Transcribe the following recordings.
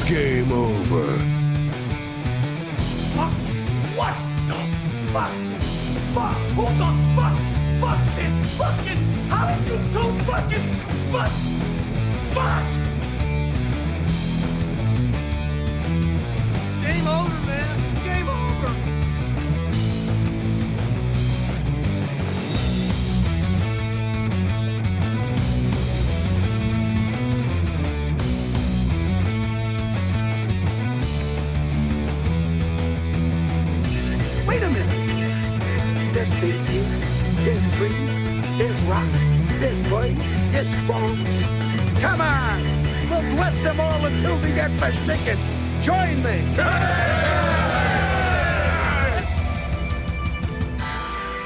Game over. Fuck! What the fuck? Fuck! Who the fuck? Fuck this fucking... How did you so fucking... Fuck! Fuck! Game over, man. Game over. Wait a minute. There's things here. There's trees. There's rocks. There's clay. There's frogs. Come on. We'll bless them all until we get forsaken. Join me.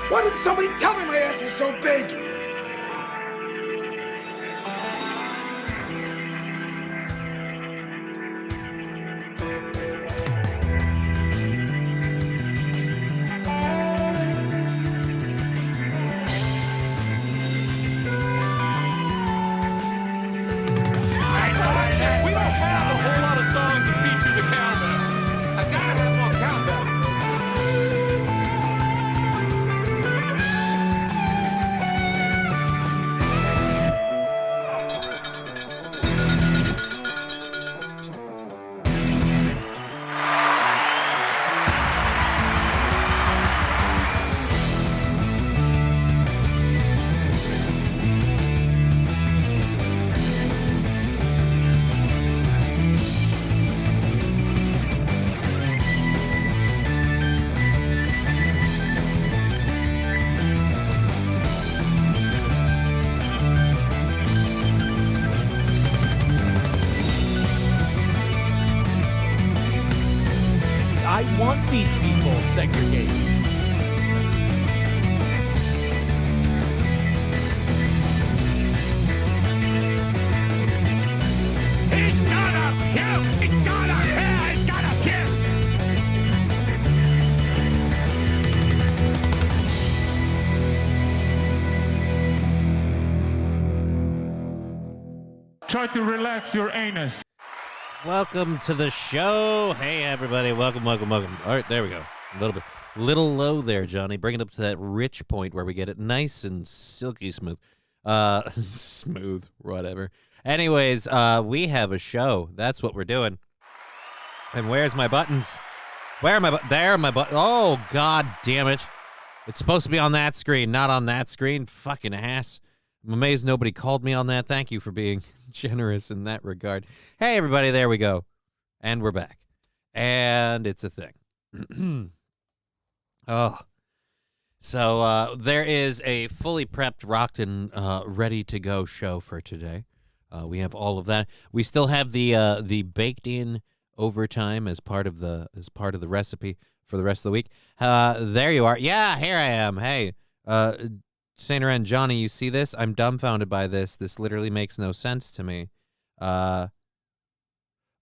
Why didn't somebody tell me my ass was so big? We don't have a whole lot of songs that feature the countdown. I gotta have more countdown. I want these people segregated. It's gonna kill! It's gonna kill! It's gonna kill! Try to relax your anus. Welcome to the show. Hey, everybody. Welcome. All right, there we go. Little low there, Johnny. Bring it up to that rich point where we get it nice and silky smooth. Smooth, whatever. Anyways, we have a show. That's what we're doing. And where's my buttons? Where are my buttons? There are my buttons. Oh, God damn it. It's supposed to be on that screen, not on that screen. Fucking ass. I'm amazed nobody called me on that. Thank you for being generous in that regard. Hey, everybody, there we go. And we're back. And it's a thing. Oh. So there is a fully prepped, rocked, and ready-to-go show for today. We have all of that. We still have the baked-in overtime as part of the recipe for the rest of the week. There you are. Yeah, here I am. Hey, Saint Ren, Johnny, you see this? I'm dumbfounded by this. This literally makes no sense to me. Oh,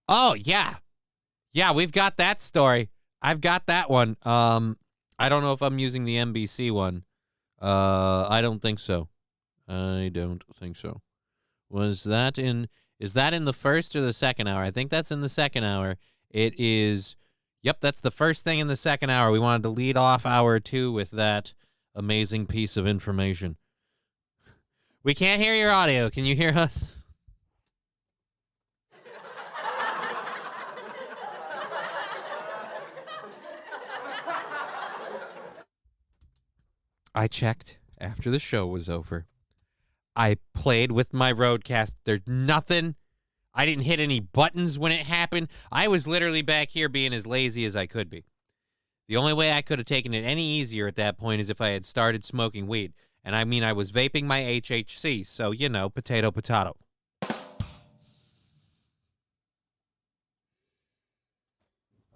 yeah. Yeah, we've got that story. I've got that one. I don't know if I'm using the NBC one. I don't think so. Is that in the first or the second hour? I think that's in the second hour. It is, yep, that's the first thing in the second hour. We wanted to lead off hour 2 with that amazing piece of information. We can't hear your audio. Can you hear us? I checked after the show was over. I played with my Roadcast. There's nothing. I didn't hit any buttons when it happened. I was literally back here being as lazy as I could be. The only way I could have taken it any easier at that point is if I had started smoking weed. And I mean, I was vaping my HHC, so, you know, potato.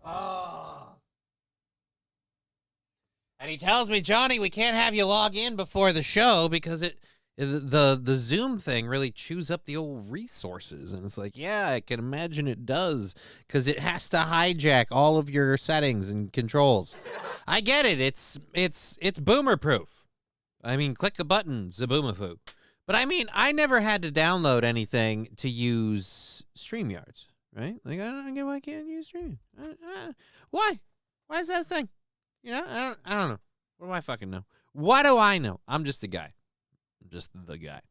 Oh. And he tells me, Johnny, we can't have you log in before the show because the Zoom thing really chews up the old resources. And it's like, yeah, I can imagine it does because it has to hijack all of your settings and controls. I get it. It's boomer proof. I mean, click the button, zaboomafu. But I mean, I never had to download anything to use StreamYards, right? Like, I don't get why I can't use streaming. Why? Why is that a thing? You know, I don't know. What do I fucking know? What do I know? I'm just a guy. I'm just the guy.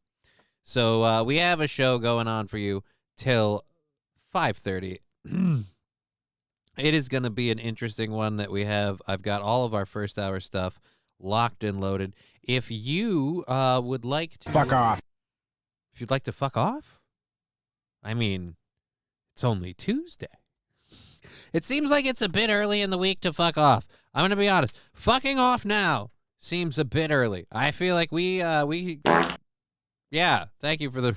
So we have a show going on for you till 5:30. It is going to be an interesting one that we have. I've got all of our first hour stuff locked and loaded. If you would like to Fuck off. If you'd like to fuck off, I mean, it's only Tuesday. It seems like it's a bit early in the week to fuck off. I'm going to be honest. Fucking off now seems a bit early. I feel like we yeah, thank you for the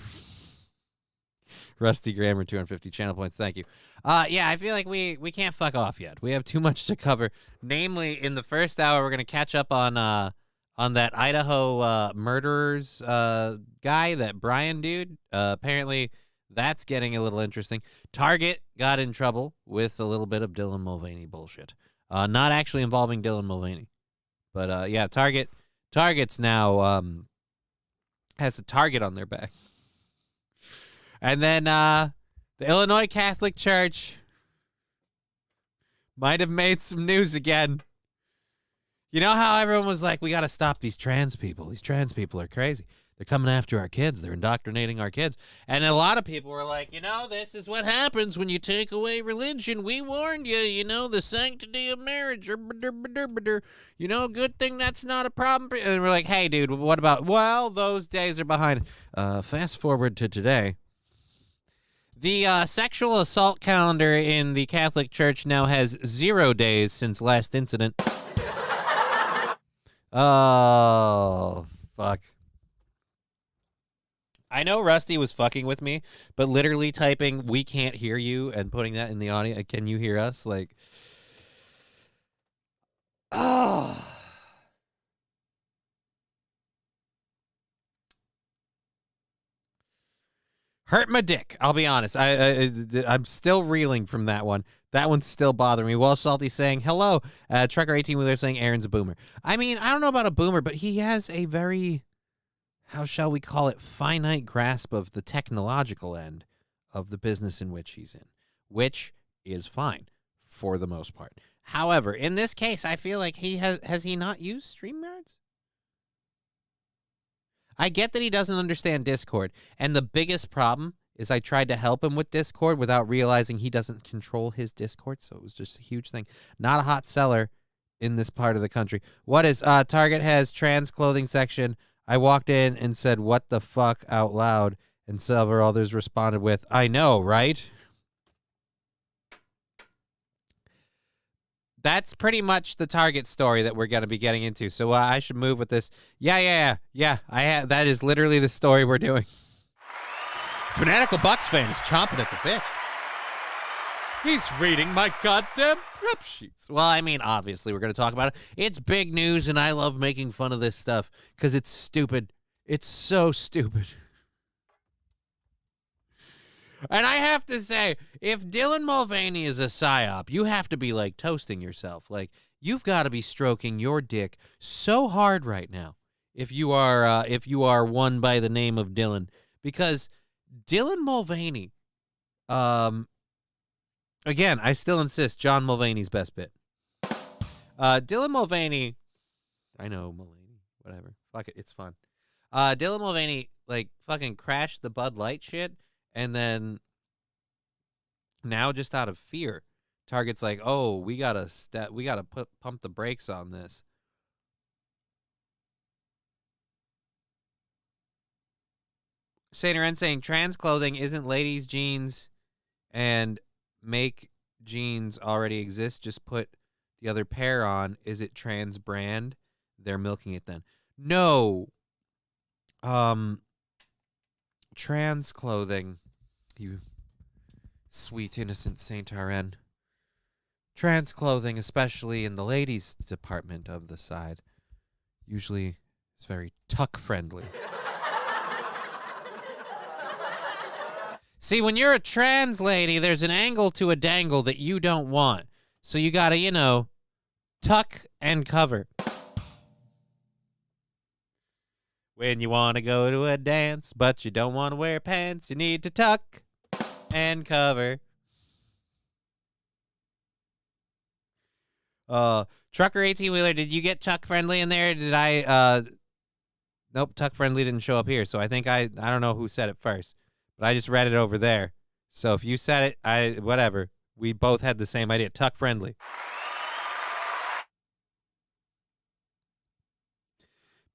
Rusty Grammar 250 channel points. Thank you. Yeah, I feel like we can't fuck off yet. We have too much to cover. Namely, in the first hour, we're going to catch up on that Idaho murderers guy, that Brian dude. Apparently, that's getting a little interesting. Target got in trouble with a little bit of Dylan Mulvaney bullshit. Not actually involving Dylan Mulvaney. But, yeah, Target's now has a target on their back. And then the Illinois Catholic Church might have made some news again. You know how everyone was like, we got to stop these trans people. These trans people are crazy. They're coming after our kids. They're indoctrinating our kids. And a lot of people were like, you know, this is what happens when you take away religion. We warned you, you know, the sanctity of marriage. You know, good thing that's not a problem. And we're like, hey, dude, what about, well, those days are behind. Fast forward to today. The sexual assault calendar in the Catholic Church now has 0 days since last incident. Oh, fuck. I know Rusty was fucking with me, but literally typing, we can't hear you, and putting that in the audio, can you hear us? Like, oh. Hurt my dick. I'll be honest. I'm still reeling from that one. That one's still bothering me. Well, Salty saying, hello. Trucker 18-wheeler saying Aaron's a boomer. I mean, I don't know about a boomer, but he has a very, how shall we call it, finite grasp of the technological end of the business in which he's in, which is fine for the most part. However, in this case, I feel like has he not used StreamYards? I get that he doesn't understand Discord, and the biggest problem is I tried to help him with Discord without realizing he doesn't control his Discord, so it was just a huge thing. Not a hot seller in this part of the country. What is, Target has trans clothing section. I walked in and said, what the fuck, out loud, and several others responded with, I know, right? That's pretty much the Target story that we're going to be getting into. So I should move with this. Yeah. That is literally the story we're doing. Fanatical Bucks fan is chomping at the bit. He's reading my goddamn prep sheets. Well, I mean, obviously, we're going to talk about it. It's big news, and I love making fun of this stuff because it's stupid. It's so stupid. And I have to say, if Dylan Mulvaney is a psyop, you have to be, like, toasting yourself. Like, you've got to be stroking your dick so hard right now if you are one by the name of Dylan. Because Dylan Mulvaney, again, I still insist, John Mulvaney's best bit. Dylan Mulvaney, I know, Mulvaney, whatever. Fuck it, it's fun. Dylan Mulvaney, like, fucking crashed the Bud Light shit. And then now, just out of fear, Target's like, "Oh, we gotta pump the brakes on this." Saint Ren saying trans clothing isn't ladies' jeans, and make jeans already exist. Just put the other pair on. Is it trans brand? They're milking it then. No. Trans clothing. You sweet, innocent Saint RN. Trans clothing, especially in the ladies' department of the side, usually is very tuck-friendly. See, when you're a trans lady, there's an angle to a dangle that you don't want. So you gotta, tuck and cover. When you want to go to a dance, but you don't want to wear pants, you need to tuck and cover. Trucker 18-wheeler, did you get Tuck Friendly in there? Did nope, Tuck Friendly didn't show up here, so I think I don't know who said it first, but I just read it over there. So if you said it, whatever. We both had the same idea. Tuck Friendly.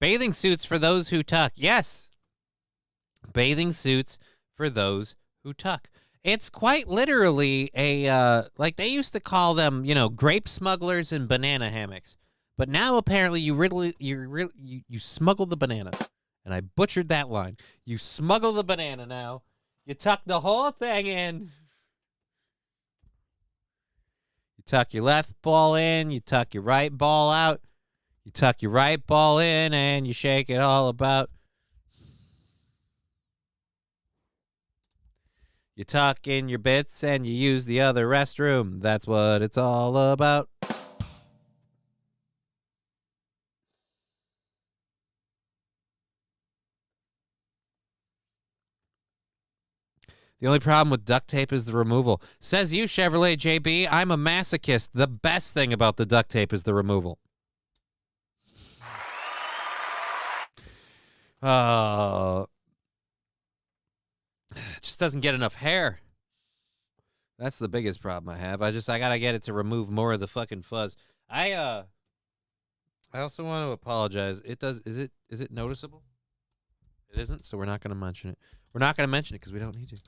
Bathing suits for those who tuck. Yes. Bathing suits for those who tuck. It's quite literally a, like they used to call them, grape smugglers and banana hammocks. But now apparently you smuggle the banana. And I butchered that line. You smuggle the banana now. You tuck the whole thing in. You tuck your left ball in. You tuck your right ball out. You tuck your right ball in and you shake it all about. You tuck in your bits and you use the other restroom. That's what it's all about. The only problem with duct tape is the removal. Says you, Chevrolet JB. I'm a masochist. The best thing about the duct tape is the removal. It just doesn't get enough hair. That's the biggest problem I have. I gotta get it to remove more of the fucking fuzz. I also want to apologize. Is it noticeable? It isn't, so we're not gonna mention it. We're not gonna mention it because we don't need to.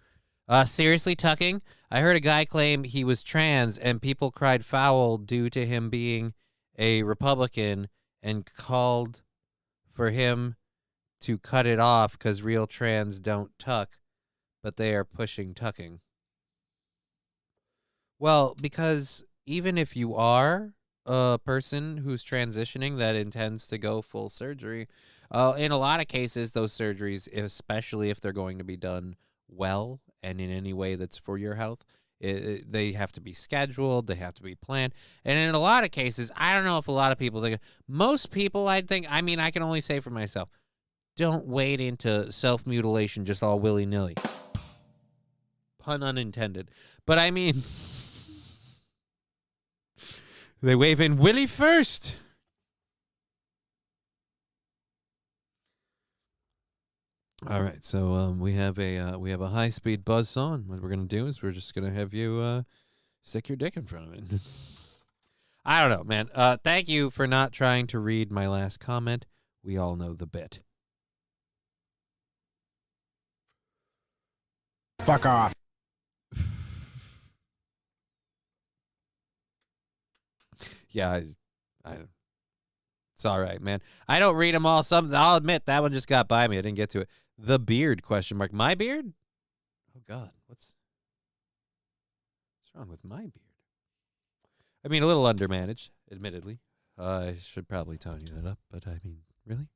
Seriously, tucking? I heard a guy claim he was trans and people cried foul due to him being a Republican and called for him to cut it off because real trans don't tuck, but they are pushing tucking. Well, because even if you are a person who's transitioning that intends to go full surgery, in a lot of cases, those surgeries, especially if they're going to be done well and in any way that's for your health, they have to be scheduled, they have to be planned. And in a lot of cases, I don't know if a lot of people think, most people, I can only say for myself, don't wade into self-mutilation just all willy-nilly. Pun unintended. But I mean, they wave in Willie first. All right, so we have a high-speed buzzsaw. What we're gonna do is we're just gonna have you stick your dick in front of it. I don't know, man. Thank you for not trying to read my last comment. We all know the bit. Fuck off. Yeah, it's all right, man. I don't read them all. I'll admit that one just got by me. I didn't get to it. The beard ? My beard? Oh God, what's wrong with my beard? I mean, a little undermanaged, admittedly. I should probably tone that up, but I mean, really?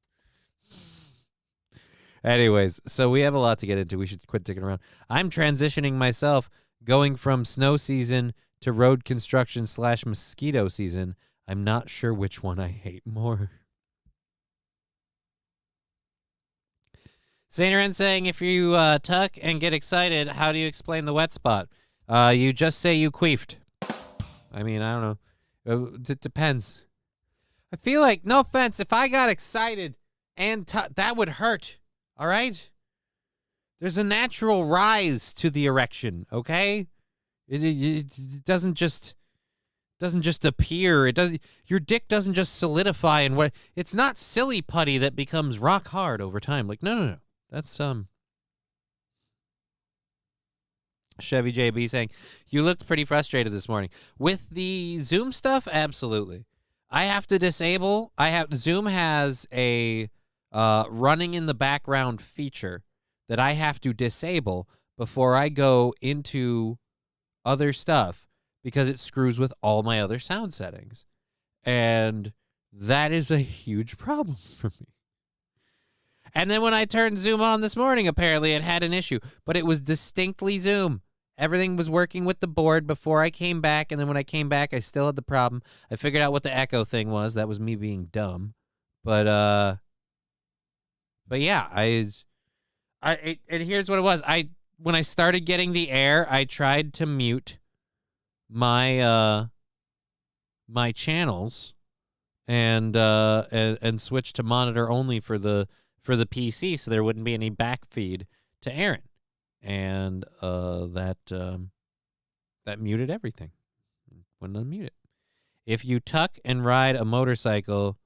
Anyways, so we have a lot to get into. We should quit dicking around. I'm transitioning myself, going from snow season to road construction / mosquito season. I'm not sure which one I hate more. Saint saying, if you tuck and get excited, how do you explain the wet spot? You just say you queefed. I mean, I don't know. It depends. I feel like, no offense, if I got excited and that would hurt. All right? There's a natural rise to the erection, okay? It doesn't just appear. Your dick doesn't just solidify and it's not silly putty that becomes rock hard over time. Like, no. That's Chevy JB saying, you looked pretty frustrated this morning. With the Zoom stuff, absolutely. I have to disable. Zoom has a running in the background feature that I have to disable before I go into other stuff because it screws with all my other sound settings. And that is a huge problem for me. And then when I turned Zoom on this morning, apparently it had an issue, but it was distinctly Zoom. Everything was working with the board before I came back, and then when I came back, I still had the problem. I figured out what the echo thing was. That was me being dumb. But yeah, and here's what it was. When I started getting the air, I tried to mute my my channels and switch to monitor only for the PC, so there wouldn't be any back feed to Aaron, and that muted everything. Wouldn't unmute it. If you tuck and ride a motorcycle,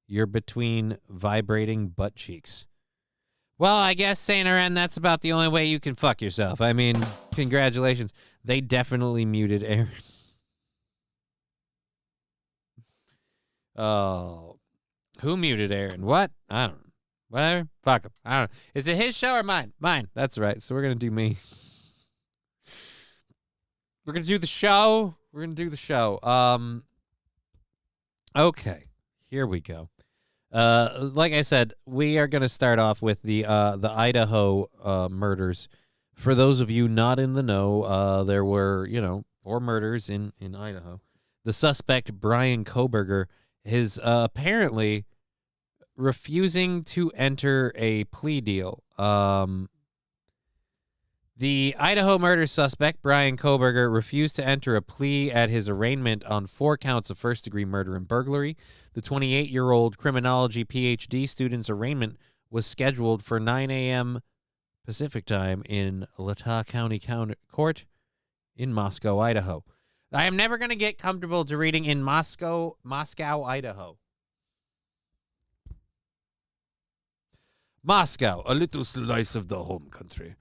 you're between vibrating butt cheeks. Well, I guess, Saint Aaron, that's about the only way you can fuck yourself. I mean, congratulations. They definitely muted Aaron. Oh, who muted Aaron? What? I don't know. Whatever. Fuck him. I don't know. Is it his show or mine? Mine. That's right. So we're going to do me. We're going to do the show. We're going to do the show. Okay. Here we go. Like I said, we are going to start off with the Idaho murders. For those of you not in the know, there were, 4 murders in Idaho. The suspect, Brian Koberger, is apparently refusing to enter a plea deal. The Idaho murder suspect, Brian Koberger, refused to enter a plea at his arraignment on 4 counts of first-degree murder and burglary. The 28-year-old criminology PhD student's arraignment was scheduled for 9 a.m. Pacific time in Latah County Court in Moscow, Idaho. I am never going to get comfortable to reading in Moscow, Idaho. Moscow, a little slice of the home country.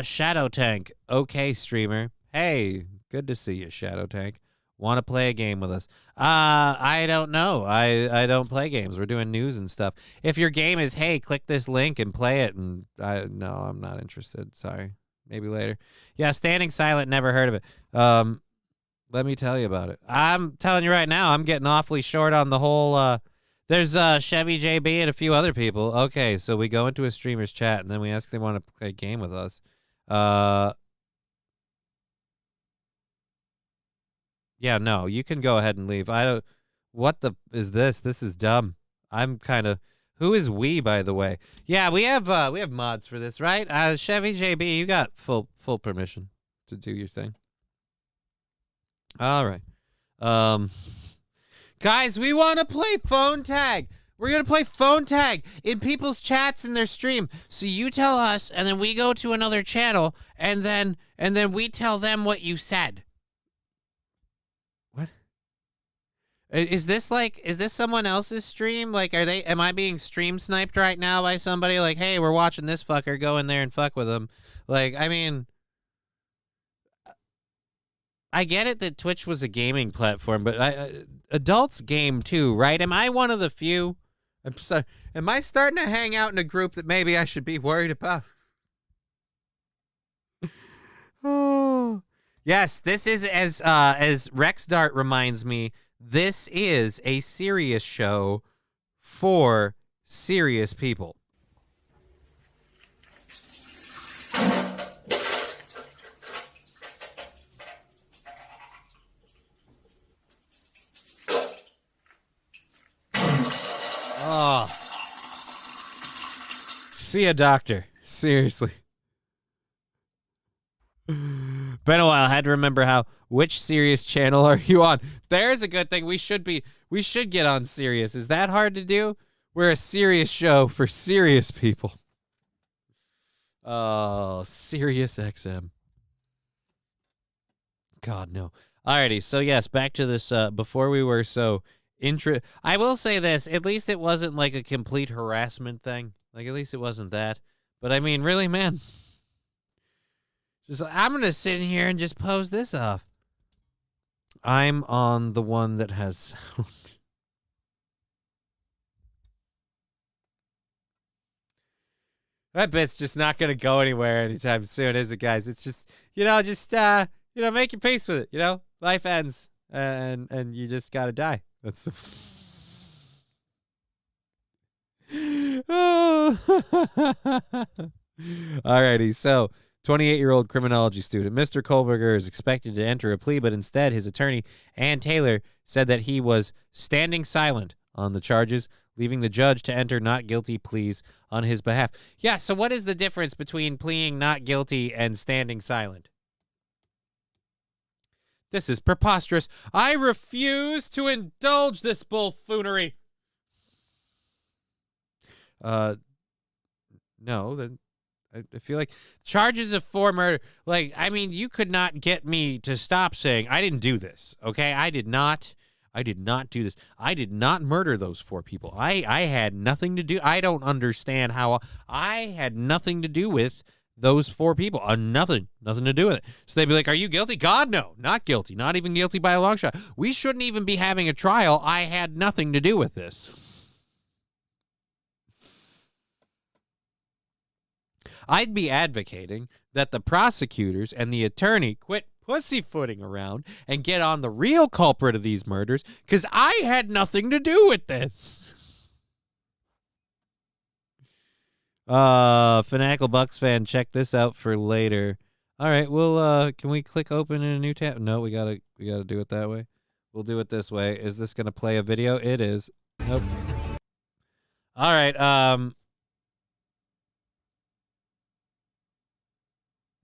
Shadow Tank, okay, streamer. Hey, good to see you, Shadow Tank. Want to play a game with us? I don't know. I don't play games. We're doing news and stuff. If your game is, hey, click this link and play it, and no, I'm not interested. Sorry. Maybe later. Yeah, Standing Silent, never heard of it. Let me tell you about it. I'm telling you right now, I'm getting awfully short on the whole, there's Chevy JB and a few other people. Okay, so we go into a streamer's chat, and then we ask if they want to play a game with us. Yeah, no, you can go ahead and leave. What the is this? This is dumb. I'm kind of, who is we, by the way? Yeah, we have mods for this, right? Chevy JB, you got full permission to do your thing. All right. Guys, we want to play phone tag. We're going to play phone tag in people's chats in their stream. So you tell us, and then we go to another channel, and then we tell them what you said. What? Is this someone else's stream? Like, am I being stream sniped right now by somebody? Like, hey, we're watching this fucker, go in there and fuck with him. Like, I mean, I get it that Twitch was a gaming platform, but adults game too, right? Am I one of the few? I'm sorry. Am I starting to hang out in a group that maybe I should be worried about? Oh, yes. This is as Rex Dart reminds me. This is a serious show for serious people. Oh. See a doctor. Seriously. Been a while. I had to remember which Sirius channel are you on? There's a good thing. We should get on Sirius. Is that hard to do? We're a serious show for serious people. Oh, Sirius XM. God, no. Alrighty, so yes, back to this. Before we were so I will say this, at least it wasn't like a complete harassment thing. Like, at least it wasn't that. But I mean, really, man. I'm going to sit in here and just pose this off. I'm on the one that has sound. That bit's just not going to go anywhere anytime soon, is it, guys? It's just, make your peace with it, Life ends, and you just got to die. That's oh. Alrighty, so 28-year-old criminology student Mr. Kohlberger is expected to enter a plea, but instead his attorney, Ann Taylor, said that he was standing silent on the charges, leaving the judge to enter not guilty pleas on his behalf. Yeah, so what is the difference between pleading not guilty and standing silent? This is preposterous. I refuse to indulge this bullfoonery. No, then I feel like charges of for murder. Like, I mean, you could not get me to stop saying I didn't do this. Okay, I did not do this. I did not murder those 4 people. I had nothing to do. I don't understand how I had nothing to do with those 4 people. Nothing to do with it. So they'd be like, "Are you guilty?" God, no, not guilty. Not even guilty by a long shot. We shouldn't even be having a trial. I had nothing to do with this. I'd be advocating that the prosecutors and the attorney quit pussyfooting around and get on the real culprit of these murders, because I had nothing to do with this. Fanatical Bucks fan, check this out for later. All right, well, can we click open in a new tab? No, we gotta do it that way. We'll do it this way. Is this gonna play a video? It is. Nope. All right.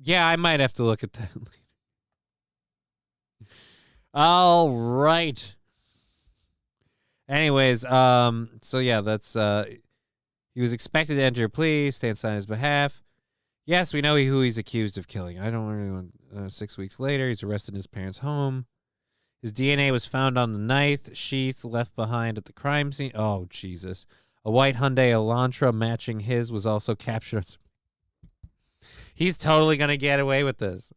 Yeah, I might have to look at that later. All right. Anyways, so yeah, that's he was expected to enter a plea, stand sign on his behalf. Yes, we know who he's accused of killing. I don't really want 6 weeks later, he's arrested in his parents' home. His DNA was found on the knife sheath left behind at the crime scene. Oh, Jesus. A white Hyundai Elantra matching his was also captured. He's totally going to get away with this.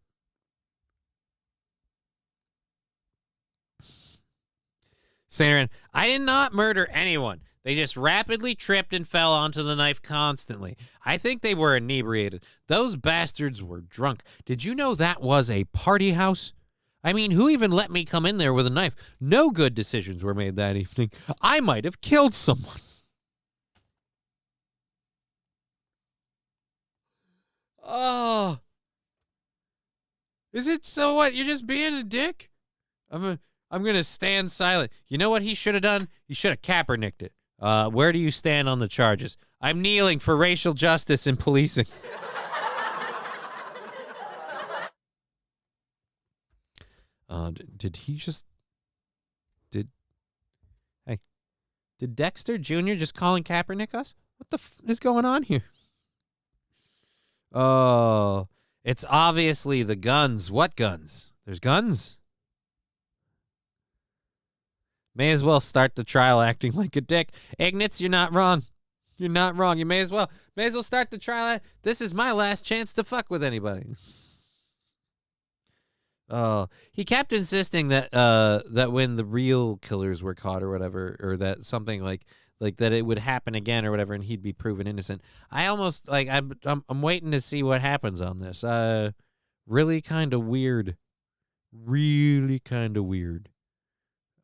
Saren, I did not murder anyone. They just rapidly tripped and fell onto the knife constantly. I think they were inebriated. Those bastards were drunk. Did you know that was a party house? I mean, who even let me come in there with a knife? No good decisions were made that evening. I might have killed someone. Oh. Is it so what? You're just being a dick? I'm going to stand silent. You know what he should have done? He should have Kaepernicked it. Where do you stand on the charges? I'm kneeling for racial justice in policing. Did he just... Did Dexter Jr. just calling Kaepernick us? What the is going on here? Oh, it's obviously the guns. What guns? There's guns? May as well start the trial acting like a dick. Ignatz, you're not wrong. You're not wrong. You may as well start the trial. This is my last chance to fuck with anybody. Oh, he kept insisting that that when the real killers were caught or whatever, or that something like that it would happen again or whatever, and he'd be proven innocent. I almost like I'm waiting to see what happens on this. Really kind of weird. Really kind of weird.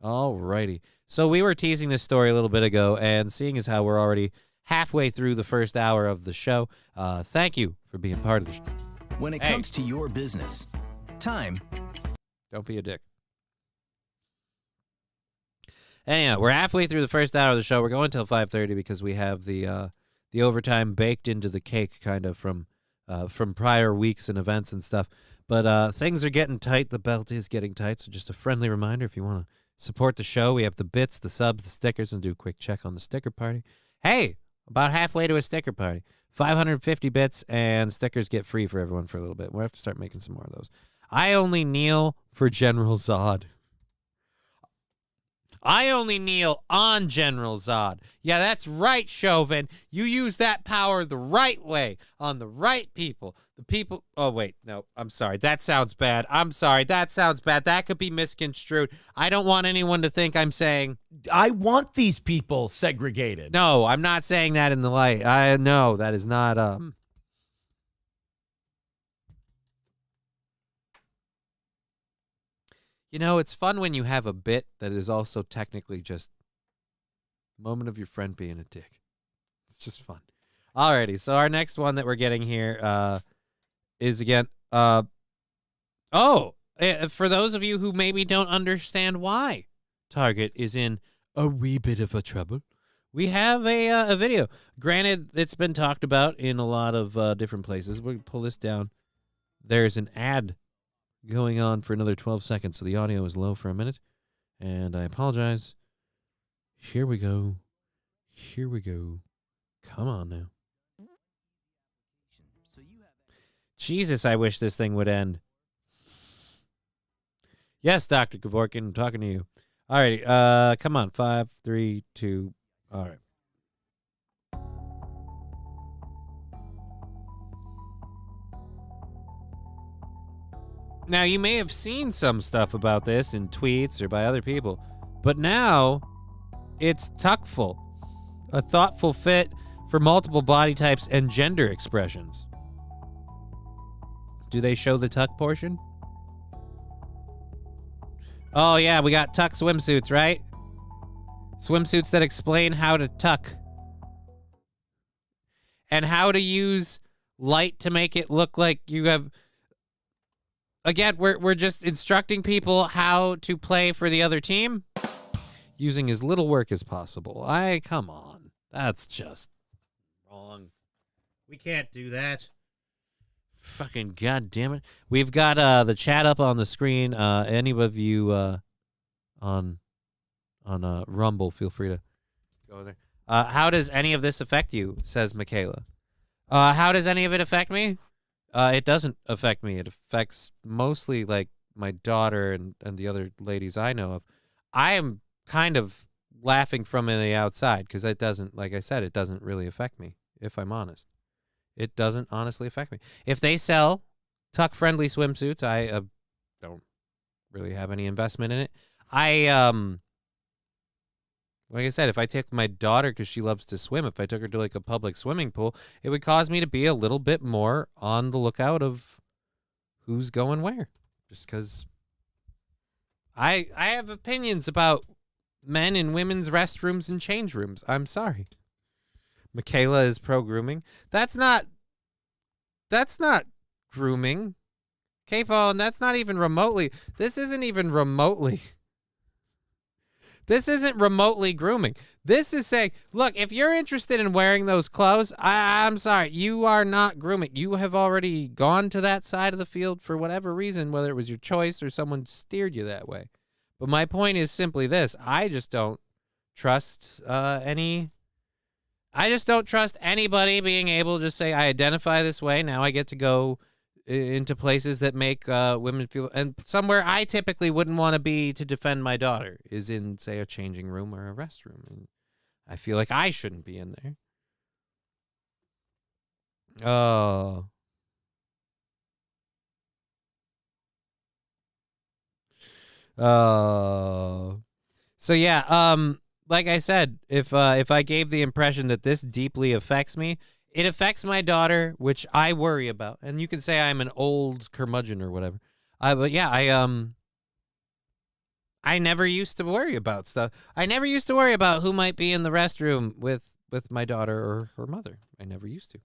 Alrighty. So we were teasing this story a little bit ago, and seeing as how we're already halfway through the first hour of the show, thank you for being part of the show. When it comes to your business, time. Don't be a dick. Anyhow, we're halfway through the first hour of the show. We're going till 5:30 because we have the overtime baked into the cake, kind of from prior weeks and events and stuff. But things are getting tight. The belt is getting tight. So just a friendly reminder, if you want to support the show, we have the bits, the subs, the stickers, and do a quick check on the sticker party. Hey, about halfway to a sticker party. 550 bits and stickers get free for everyone for a little bit. We'll have to start making some more of those. I only kneel for General Zod. I only kneel on General Zod. Yeah, that's right, Chauvin. You use that power the right way, on the right people. The people... Oh, wait. No, I'm sorry. That sounds bad. I'm sorry. That sounds bad. That could be misconstrued. I don't want anyone to think I'm saying... I want these people segregated. No, I'm not saying that in the light. I know that is not... You know, it's fun when you have a bit that is also technically just a moment of your friend being a dick. It's just fun. Alrighty, so our next one that we're getting here is again... for those of you who maybe don't understand why Target is in a wee bit of a trouble, we have a video. Granted, it's been talked about in a lot of different places. We'll pull this down. There's an ad going on for another 12 seconds, so the audio is low for a minute, and I apologize. Here we go. Here we go. Come on now. Jesus, I wish this thing would end. Yes, Dr. Kevorkian, I'm talking to you. All right, come on. 5, 3, 2. All right. Now, you may have seen some stuff about this in tweets or by other people, but now it's tuckful, a thoughtful fit for multiple body types and gender expressions. Do they show the tuck portion? Oh, yeah, we got tuck swimsuits, right? Swimsuits that explain how to tuck. And how to use light to make it look like you have... Again, we're just instructing people how to play for the other team using as little work as possible. Come on. That's just wrong. We can't do that. Fucking goddamn it. We've got the chat up on the screen. Any of you on Rumble, feel free to go there. How does any of this affect you, says Michaela. How does any of it affect me? It doesn't affect me. It affects mostly like my daughter and the other ladies I know of. I am kind of laughing from the outside because it doesn't, like I said, it doesn't really affect me, if I'm honest. It doesn't honestly affect me. If they sell tuck-friendly swimsuits, I don't really have any investment in it. Like I said, if I take my daughter because she loves to swim, if I took her to like a public swimming pool, it would cause me to be a little bit more on the lookout of who's going where. Just because I have opinions about men and women's restrooms and change rooms. I'm sorry. Michaela is pro-grooming. That's not grooming. K-Phone, that's not even remotely. This isn't even remotely. This isn't remotely grooming. This is saying, look, if you're interested in wearing those clothes, I'm sorry, you are not grooming. You have already gone to that side of the field for whatever reason, whether it was your choice or someone steered you that way. But my point is simply this. I just don't trust anybody being able to just say, I identify this way. Now I get to go into places that make women feel, and somewhere I typically wouldn't want to be to defend my daughter is in, say, a changing room or a restroom. And I feel like I shouldn't be in there. Oh. Oh. So yeah, like I said, if I gave the impression that this deeply affects me, it affects my daughter, which I worry about. And you can say I'm an old curmudgeon or whatever. But yeah, I never used to worry about stuff. I never used to worry about who might be in the restroom with my daughter or her mother. I never used to.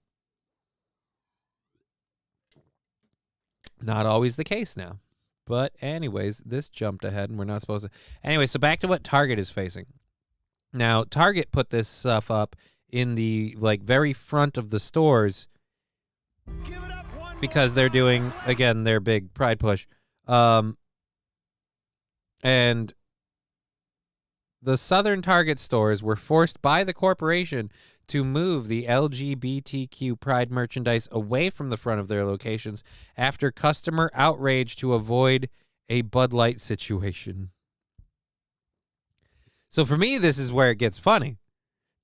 Not always the case now. But anyways, this jumped ahead and we're not supposed to. Anyway, so back to what Target is facing. Now, Target put this stuff up in the very front of the stores because they're doing, again, their big pride push. And the Southern Target stores were forced by the corporation to move the LGBTQ pride merchandise away from the front of their locations after customer outrage to avoid a Bud Light situation. So for me, this is where it gets funny.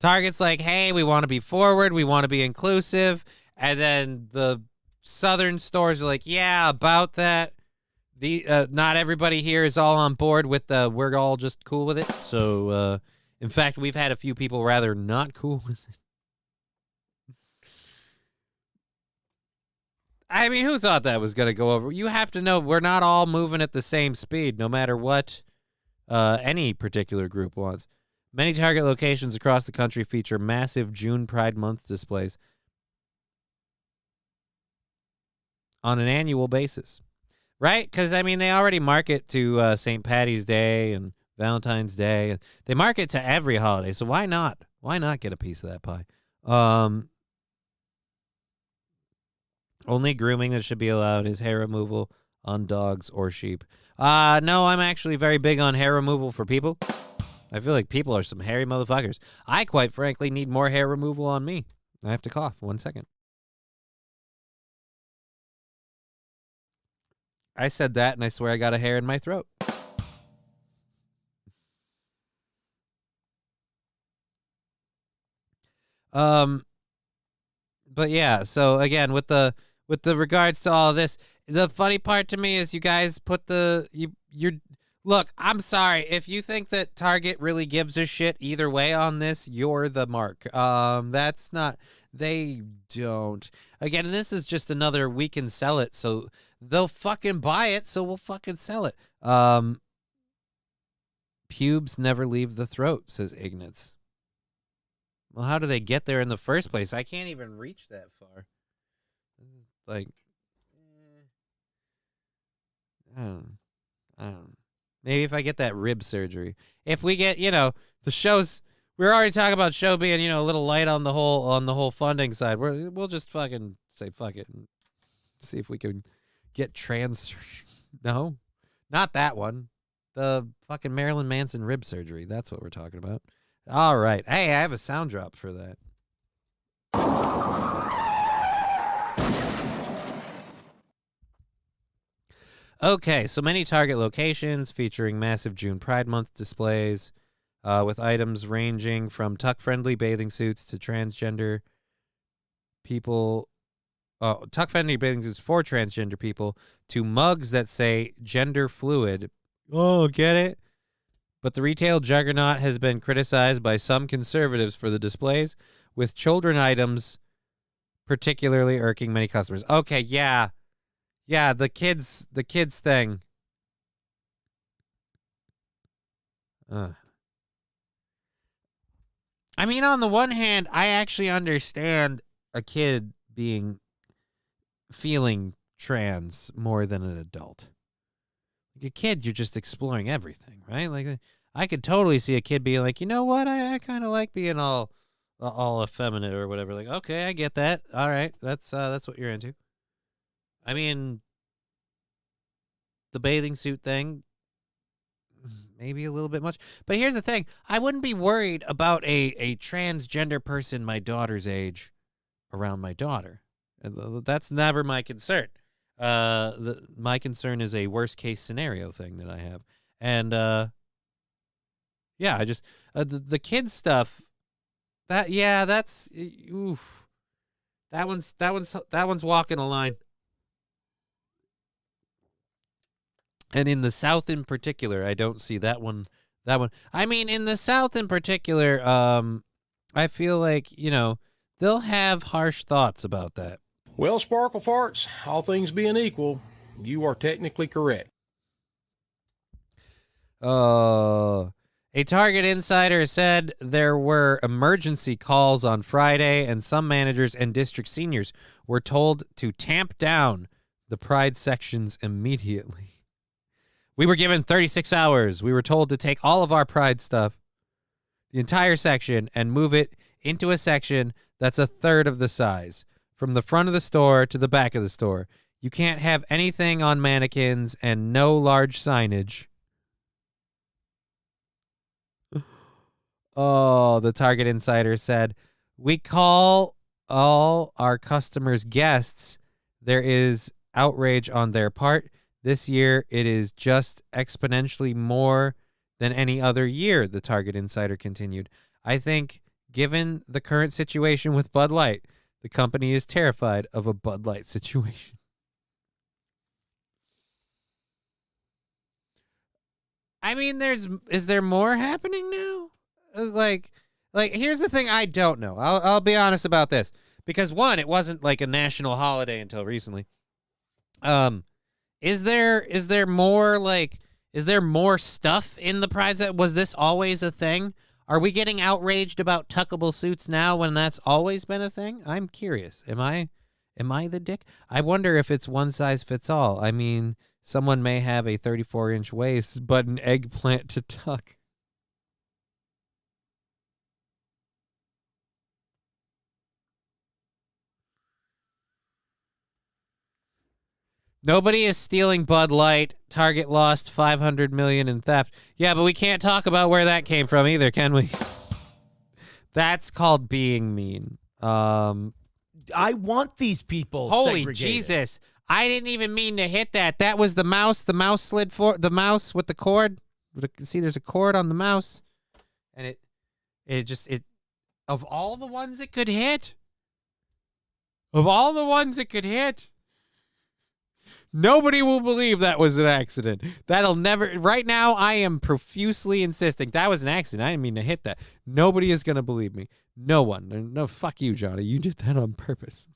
Target's like, hey, we want to be forward, we want to be inclusive, and then the Southern stores are like, yeah, about that. Not everybody here is all on board with we're all just cool with it. So, in fact, we've had a few people rather not cool with it. I mean, who thought that was going to go over? You have to know we're not all moving at the same speed, no matter what any particular group wants. Many Target locations across the country feature massive June Pride Month displays on an annual basis. Right? Because, I mean, they already market to St. Patty's Day and Valentine's Day. They market to every holiday, so why not? Why not get a piece of that pie? Only grooming that should be allowed is hair removal on dogs or sheep. No, I'm actually very big on hair removal for people. I feel like people are some hairy motherfuckers. I, quite frankly, need more hair removal on me. I have to cough. 1 second. I said that, and I swear I got a hair in my throat. But yeah, so again, with the regards to all of this, the funny part to me is you guys put you're look, I'm sorry if you think that Target really gives a shit either way on this, you're the mark. That's not, they don't. Again, this is just another we can sell it, so they'll fucking buy it, so we'll fucking sell it. Pubes never leave the throat, says Ignatz. Well, how do they get there in the first place? I can't even reach that far. Like, I don't know. Maybe if I get that rib surgery. If we get, the show's, we're already talking about show being, a little light on the whole funding side. We'll just fucking say fuck it and see if we can get trans. No, not that one. The fucking Marilyn Manson rib surgery. That's what we're talking about. All right. Hey, I have a sound drop for that. Okay, so many Target locations featuring massive June Pride Month displays with items ranging from tuck-friendly bathing suits to transgender people. Tuck-friendly bathing suits for transgender people to mugs that say gender fluid. Oh, get it? But the retail juggernaut has been criticized by some conservatives for the displays, with children items particularly irking many customers. Okay, yeah. Yeah, the kids thing. I mean, on the one hand, I actually understand a kid feeling trans more than an adult. Like a kid, you're just exploring everything, right? Like, I could totally see a kid being like, you know what? I kind of like being all effeminate or whatever. Like, okay, I get that. All right, that's what you're into. I mean, the bathing suit thing, maybe a little bit much. But here's the thing. I wouldn't be worried about a transgender person my daughter's age around my daughter. That's never my concern. My concern is a worst case scenario thing that I have. And yeah, I just the kids stuff that's oof. That one's walking a line. And in the South in particular, I don't see that one. I mean, in the South in particular, I feel like, they'll have harsh thoughts about that. Well, Sparkle Farts, all things being equal, you are technically correct. A Target insider said there were emergency calls on Friday, and some managers and district seniors were told to tamp down the Pride sections immediately. We were given 36 hours. We were told to take all of our Pride stuff, the entire section, and move it into a section that's a third of the size, from the front of the store to the back of the store. You can't have anything on mannequins and no large signage. Oh, the Target insider said, we call all our customers guests. There is outrage on their part. This year, it is just exponentially more than any other year, the Target insider continued. I think, given the current situation with Bud Light, the company is terrified of a Bud Light situation. I mean, is there more happening now? Like, here's the thing I don't know. I'll be honest about this. Because, one, it wasn't like a national holiday until recently. Is there more stuff in the Pride set? Was this always a thing? Are we getting outraged about tuckable suits now when that's always been a thing? I'm curious. Am I the dick? I wonder if it's one size fits all. I mean, someone may have a 34-inch waist, but an eggplant to tuck. Nobody is stealing Bud Light. Target lost $500 million in theft. Yeah, but we can't talk about where that came from either, can we? That's called being mean. I want these people Holy segregated. Jesus. I didn't even mean to hit that. That was the mouse. The mouse slid for the mouse with the cord. See, there's a cord on the mouse. And it of all the ones it could hit, nobody will believe that was an accident. That'll never. Right now, I am profusely insisting that was an accident. I didn't mean to hit that. Nobody is going to believe me. No one. No, fuck you, Johnny. You did that on purpose.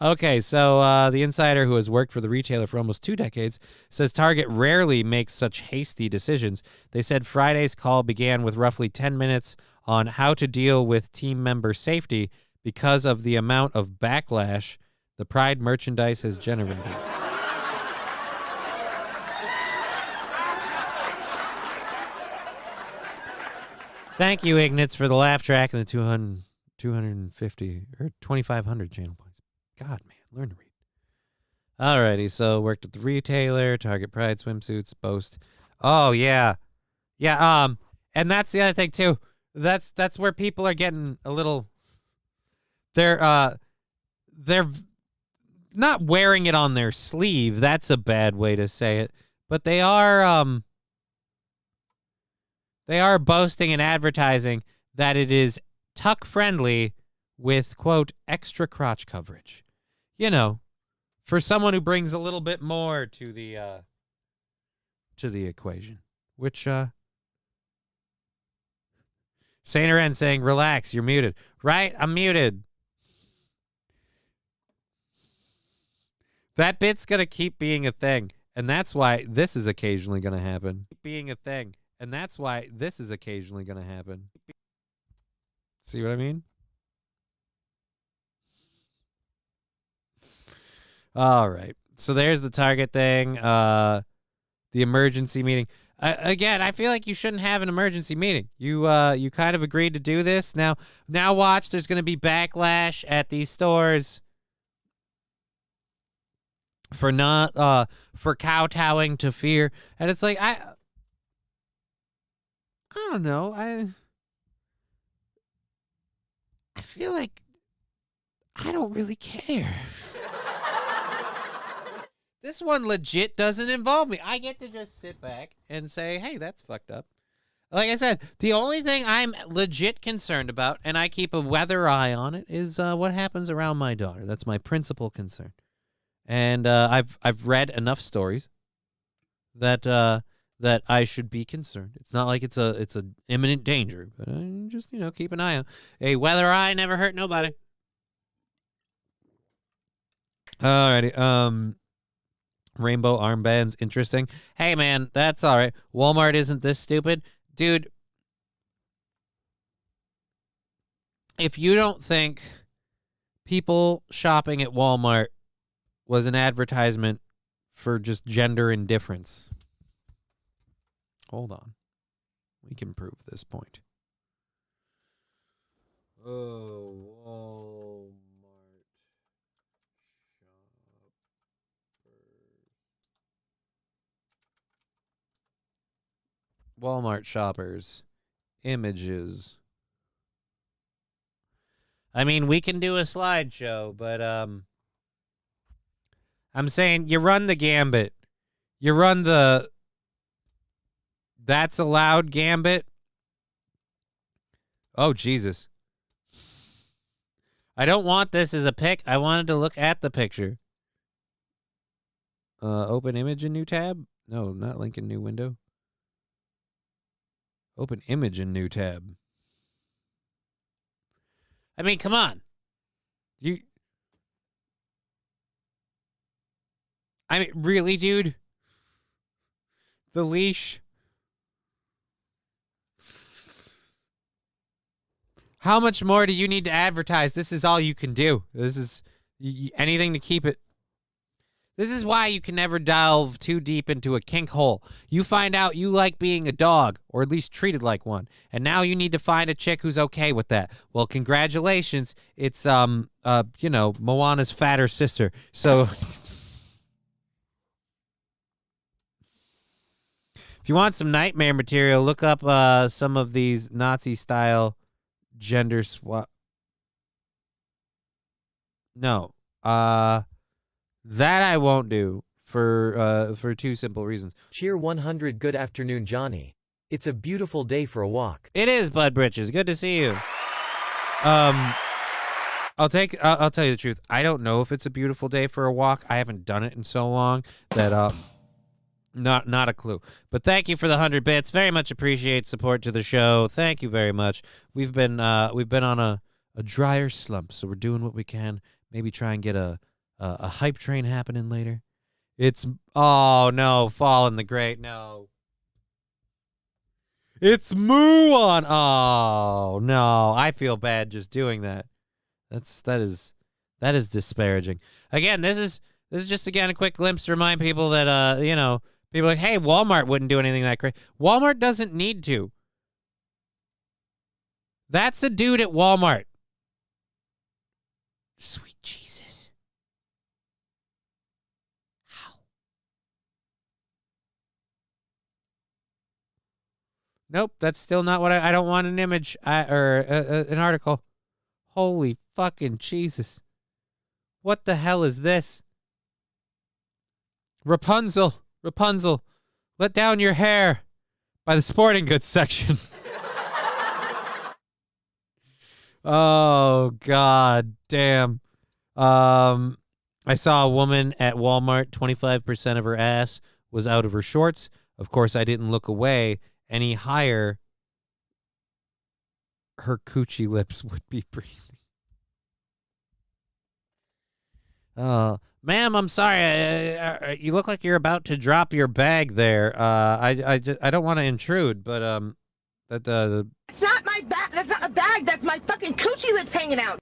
Okay, so the insider who has worked for the retailer for almost 2 decades says Target rarely makes such hasty decisions. They said Friday's call began with roughly 10 minutes on how to deal with team member safety because of the amount of backlash the Pride merchandise has generated. Thank you, Ignatz, for the laugh track and the 250 or 2,500 channel points. God, man, learn to read. Alrighty, so worked at the retailer, Target Pride swimsuits, Boast. Oh yeah, yeah. And that's the other thing too. That's where people are getting a little. They're not wearing it on their sleeve. That's a bad way to say it. But they are boasting and advertising that it is tuck friendly with, quote, extra crotch coverage. You know, for someone who brings a little bit more to the equation, which Saint Aren saying, relax, you're muted. Right? I'm muted. That bit's going to keep being a thing, and that's why this is occasionally going to happen. Being a thing, and that's why this is occasionally going to happen. See what I mean? All right. So there's the Target thing, the emergency meeting. Again, I feel like you shouldn't have an emergency meeting. You kind of agreed to do this. Now watch, there's going to be backlash at these stores for not for kowtowing to fear. And it's like I don't know. I feel like I don't really care. This one legit doesn't involve me. I get to just sit back and say, hey, that's fucked up. Like I said, the only thing I'm legit concerned about, and I keep a weather eye on it, is what happens around my daughter. That's my principal concern. And I've read enough stories that I should be concerned. It's not like it's a imminent danger, but I just keep an eye on. A weather eye never hurt nobody. Alrighty. Rainbow armbands, interesting. Hey man, that's all right. Walmart isn't this stupid, dude. If you don't think people shopping at Walmart was an advertisement for just gender indifference, hold on. We can prove this point. Oh, Walmart shoppers. Images. I mean, we can do a slideshow, but I'm saying you run the gambit. You run the that's allowed gambit. Oh, Jesus. I don't want this as a pic. I wanted to look at the picture. Open image in new tab? No, not link in new window. Open image in new tab. I mean, come on. I mean, really, dude? The leash? How much more do you need to advertise? This is all you can do. This is anything to keep it. This is why you can never delve too deep into a kink hole. You find out you like being a dog, or at least treated like one, and now you need to find a chick who's okay with that. Well, congratulations. It's Moana's fatter sister. So If you want some nightmare material, look up some of these Nazi-style gender swap. No, that I won't do for two simple reasons. Cheer 100. Good afternoon, Johnny. It's a beautiful day for a walk. It is, Bud Britches. Good to see you. I'll tell you the truth. I don't know if it's a beautiful day for a walk. I haven't done it in so long that not a clue. But thank you for the 100 bits. Very much appreciate support to the show. Thank you very much. We've been on a drier slump, so we're doing what we can. Maybe try and get a hype train happening later. Oh no, Fall in the Great, no. It's Moo on. Oh no, I feel bad just doing that. That is disparaging. Again, this is just again a quick glimpse to remind people that people are like, hey, Walmart wouldn't do anything that great. Walmart doesn't need to. That's a dude at Walmart. Sweet Jesus. How? Nope, that's still not what I don't want an image or an article. Holy fucking Jesus. What the hell is this? Rapunzel, let down your hair by the sporting goods section. Oh, God damn. I saw a woman at Walmart, 25% of her ass was out of her shorts. Of course, I didn't look away any higher. Her coochie lips would be breathing. Ma'am, I'm sorry. You look like you're about to drop your bag there. I don't want to intrude, but It's not my bag. That's not a bag. That's my fucking coochie lips hanging out.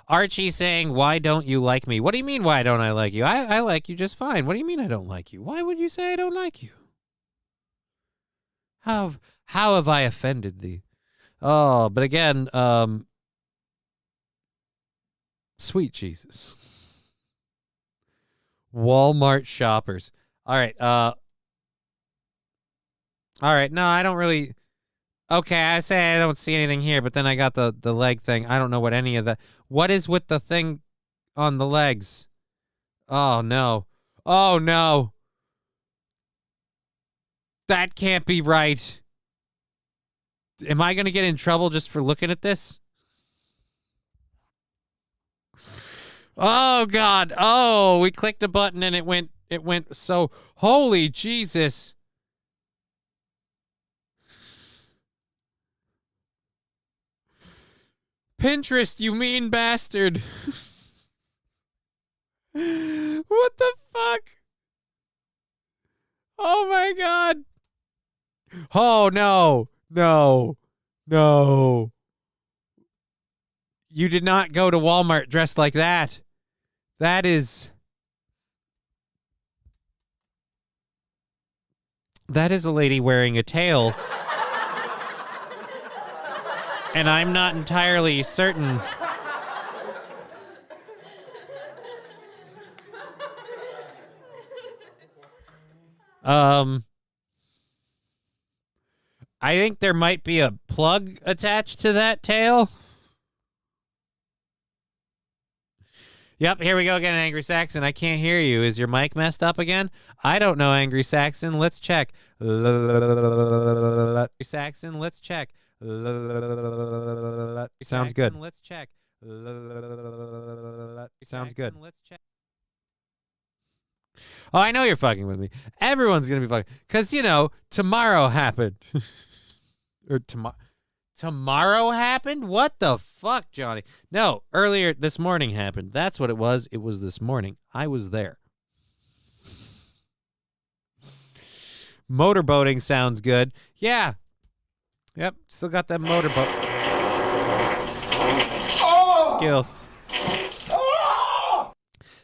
Archie saying, "Why don't you like me?" What do you mean? Why don't I like you? I like you just fine. What do you mean I don't like you? Why would you say I don't like you? How have I offended thee? Oh, but again, sweet Jesus. Walmart shoppers. All right. No, I don't really. Okay, I say I don't see anything here, but then I got the leg thing. I don't know what any of that. What is with the thing on the legs? Oh, no. Oh, no. That can't be right. Am I going to get in trouble just for looking at this? Oh, God. Oh, we clicked a button and it went so. Holy Jesus. Pinterest, you mean bastard. What the fuck? Oh, my God. Oh, no. No. No. You did not go to Walmart dressed like that. That is a lady wearing a tail. And I'm not entirely certain. I think there might be a plug attached to that tail. Yep, here we go again, Angry Saxon. I can't hear you. Is your mic messed up again? I don't know, Angry Saxon. Let's check. Saxon, let's check. Sounds good. Let's check. Sounds good. Let's check. Oh, I know you're fucking with me. Everyone's going to be fucking. Because, tomorrow happened. Or tomorrow happened? What the fuck, Johnny? No, earlier this morning happened. That's what it was. It was this morning. I was there. Motorboating sounds good. Yeah. Yep, still got that motorboat. Skills.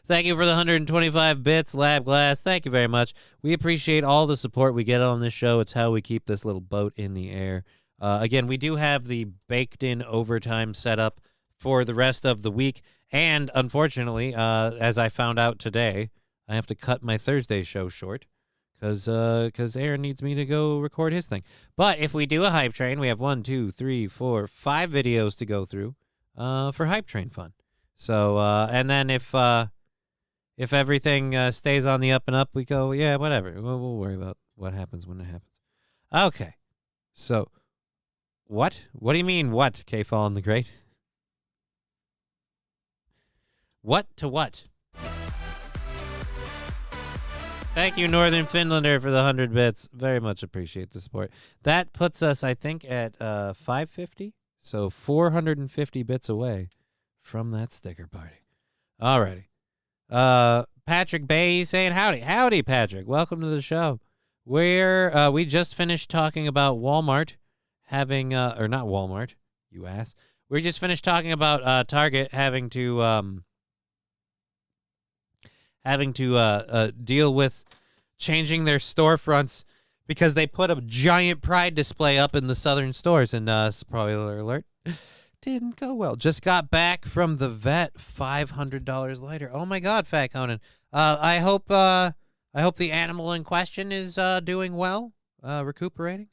Thank you for the 125 bits, Lab Glass. Thank you very much. We appreciate all the support we get on this show. It's how we keep this little boat in the air. Again, we do have the baked-in overtime set up for the rest of the week. And, unfortunately, as I found out today, I have to cut my Thursday show short because Aaron needs me to go record his thing. But if we do a hype train, we have 1, 2, 3, 4, 5 videos to go through for hype train fun. So and then if everything stays on the up and up, we go, yeah, whatever. We'll worry about what happens when it happens. Okay. So, what? What do you mean, what, K-Fall and the Great? What to what? Thank you, Northern Finlander, for the 100 bits. Very much appreciate the support. That puts us, I think, at 550. So 450 bits away from that sticker party. Alrighty. Patrick Bay saying howdy. Howdy, Patrick. Welcome to the show. Where we just finished talking about Walmart having, or not Walmart, you ass. We just finished talking about Target having to deal with changing their storefronts because they put a giant pride display up in the southern stores, and spoiler alert, didn't go well. Just got back from the vet, $500 later. Oh my God, Fat Conan. I hope the animal in question is doing well, recuperating.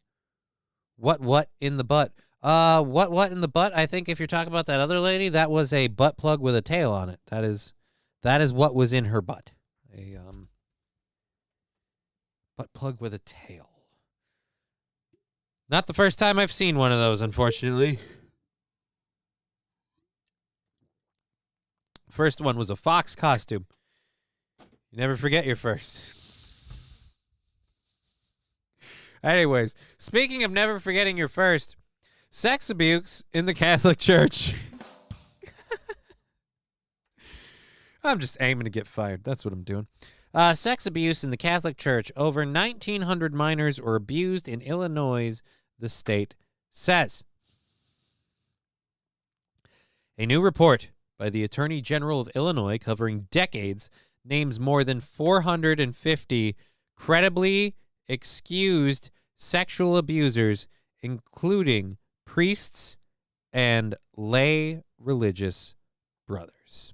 What in the butt? What in the butt? I think if you're talking about that other lady, that was a butt plug with a tail on it. That is what was in her butt. A butt plug with a tail. Not the first time I've seen one of those, unfortunately. First one was a fox costume. You never forget your first. Anyways, speaking of never forgetting your first, sex abuse in the Catholic Church. I'm just aiming to get fired. That's what I'm doing. Sex abuse in the Catholic Church. Over 1,900 minors were abused in Illinois, the state says. A new report by the Attorney General of Illinois covering decades names more than 450 credibly excused sexual abusers, including priests and lay religious brothers.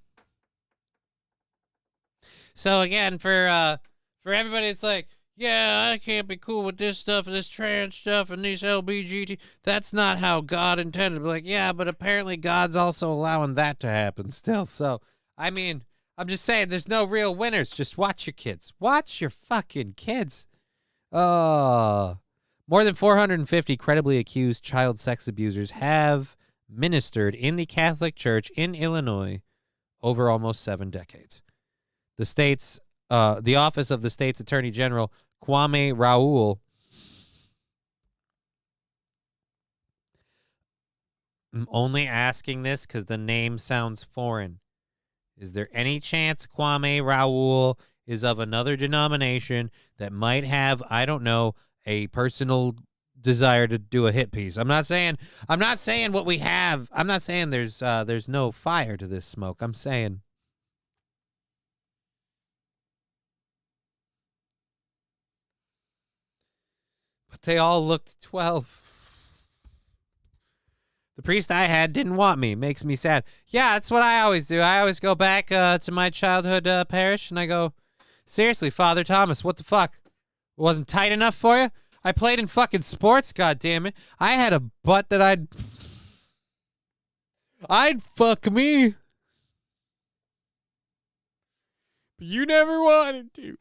So again, for everybody, it's like, yeah, I can't be cool with this stuff, this trans stuff, and these LBGT. That's not how God intended. Like, yeah, but apparently God's also allowing that to happen still. So, I mean, I'm just saying, there's no real winners. Just watch your kids. Watch your fucking kids. More than 450 credibly accused child sex abusers have ministered in the Catholic Church in Illinois over almost 7 decades. The office of the state's Attorney General, Kwame Raoul, I'm only asking this because the name sounds foreign. Is there any chance Kwame Raoul is of another denomination that might have, I don't know, a personal desire to do a hit piece? I'm not saying what we have. I'm not saying there's no fire to this smoke. I'm saying but they all looked 12. The priest I had didn't want me. Makes me sad. Yeah, that's what I always do. I always go back to my childhood parish, and I go, seriously, Father Thomas, what the fuck? It wasn't tight enough for you? I played in fucking sports, goddammit. I had a butt that I'd fuck me. But you never wanted to.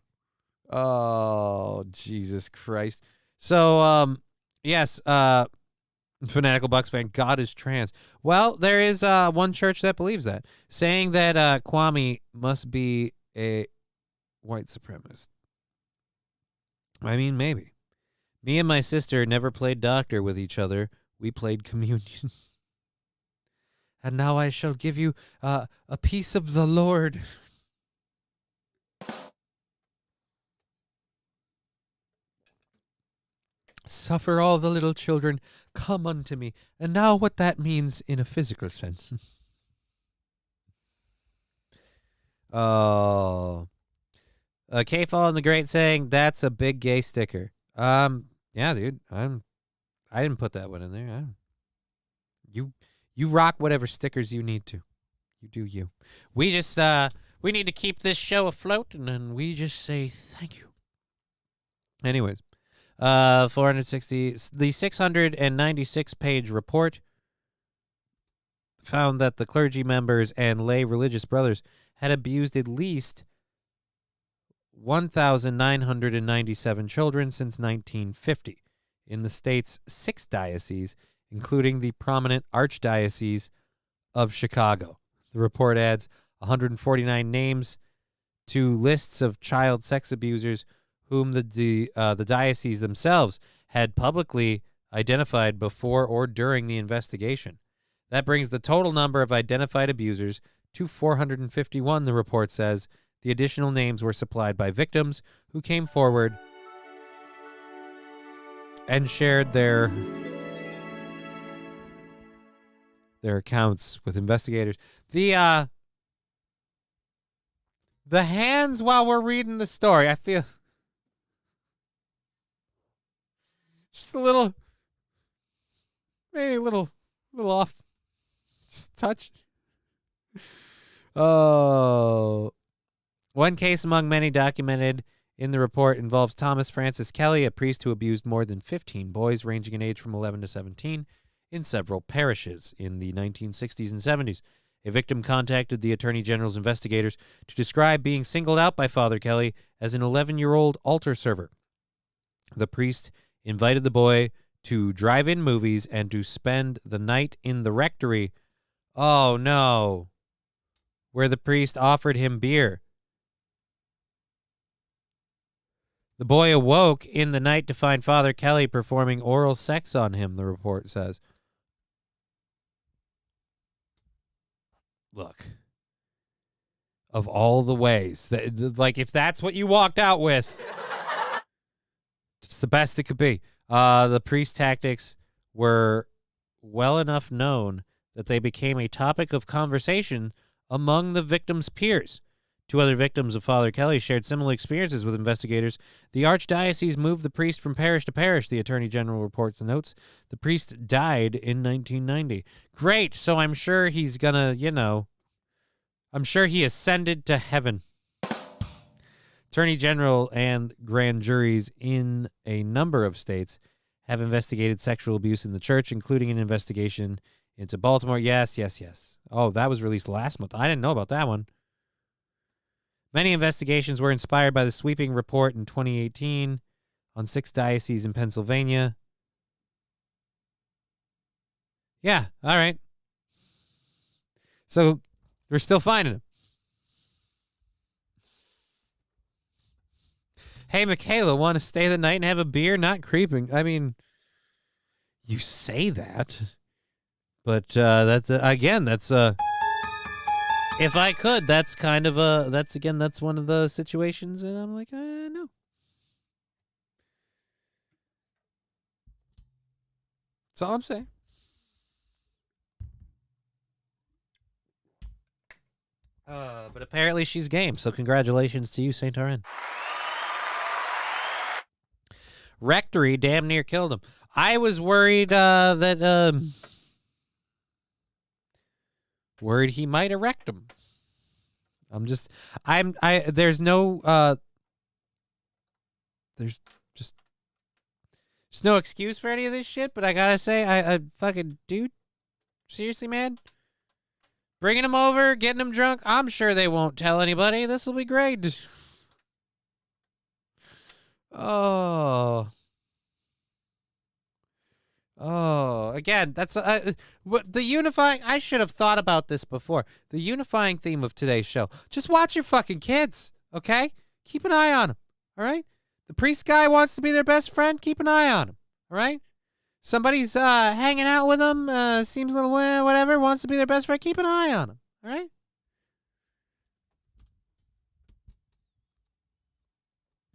Oh, Jesus Christ. So, yes, Fanatical Bucks fan, God is trans. Well, there is one church that believes that, saying that Kwame must be a white supremacist. I mean, maybe. Me and my sister never played doctor with each other. We played communion. And now I shall give you a piece of the Lord. Suffer all the little children, come unto me. And now what that means in a physical sense. Oh. K-Fall and the Great saying, that's a big gay sticker. Yeah, dude. I didn't put that one in there. You rock whatever stickers you need to. You do you. We just, we need to keep this show afloat, and then we just say thank you. Anyways, the 696-page report found that the clergy members and lay religious brothers had abused at least 1,997 children since 1950 in the state's 6 dioceses, including the prominent Archdiocese of Chicago. The report adds 149 names to lists of child sex abusers whom the diocese themselves had publicly identified before or during the investigation. That brings the total number of identified abusers to 451, the report says. The additional names were supplied by victims who came forward and shared their accounts with investigators. The hands while we're reading the story, I feel just a little, maybe a little off. Just touch. Oh. One case among many documented in the report involves Thomas Francis Kelly, a priest who abused more than 15 boys ranging in age from 11 to 17 in several parishes in the 1960s and 70s. A victim contacted the Attorney General's investigators to describe being singled out by Father Kelly as an 11-year-old altar server. The priest invited the boy to drive-in movies and to spend the night in the rectory. Oh, no. Where the priest offered him beer. The boy awoke in the night to find Father Kelly performing oral sex on him, the report says. Look, of all the ways, like if that's what you walked out with, it's the best it could be. The priest's tactics were well enough known that they became a topic of conversation among the victim's peers. 2 other victims of Father Kelly shared similar experiences with investigators. The Archdiocese moved the priest from parish to parish, the Attorney General reports and notes. The priest died in 1990. Great, so I'm sure he's gonna, I'm sure he ascended to heaven. Attorney General and grand juries in a number of states have investigated sexual abuse in the church, including an investigation into Baltimore. Yes. Oh, that was released last month. I didn't know about that one. Many investigations were inspired by the sweeping report in 2018 on 6 dioceses in Pennsylvania. Yeah, all right. So we're still finding him. Hey, Michaela, want to stay the night and have a beer? Not creeping. I mean, you say that, but that's if I could, that's kind of that's one of the situations, and I'm like, no. That's all I'm saying. But apparently she's game, so congratulations to you, Saint Arin. Rectory damn near killed him. I was worried worried he might erect him. There's no excuse for any of this shit, but I gotta say, I fucking, dude, seriously, man, bringing him over, getting him drunk, I'm sure they won't tell anybody. This will be great. Oh, again, that's the unifying. I should have thought about this before. The unifying theme of today's show. Just watch your fucking kids, okay? Keep an eye on them, all right? The priest guy wants to be their best friend. Keep an eye on him, all right? Somebody's hanging out with them, seems a little whatever, wants to be their best friend. Keep an eye on him, all right?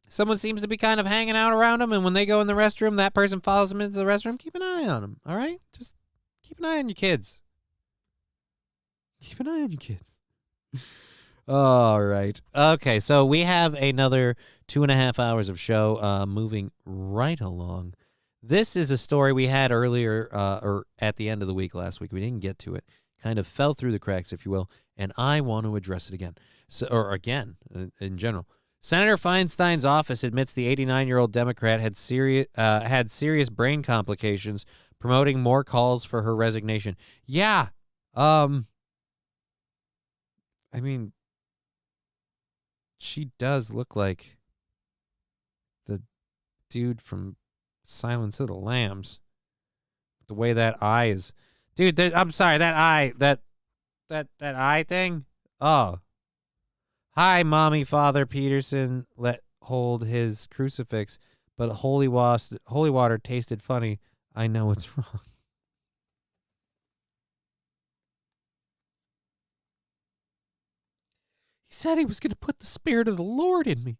Someone seems to be kind of hanging out around them, and when they go in the restroom, that person follows them into the restroom. Keep an eye on them, all right? Just keep an eye on your kids. Keep an eye on your kids. All right. Okay, so we have another 2.5 hours of show moving right along. This is a story we had earlier, or at the end of the week last week. We didn't get to it. Kind of fell through the cracks, if you will, and I want to address it again. So, or again, in general. Senator Feinstein's office admits the 89-year-old Democrat had serious brain complications, promoting more calls for her resignation. Yeah. I mean, she does look like the dude from Silence of the Lambs. The way that eye is. Dude, I'm sorry, that eye, that eye thing. Oh. Hi, Mommy Father Peterson let hold his crucifix, but holy water tasted funny. I know it's wrong. He said he was going to put the Spirit of the Lord in me.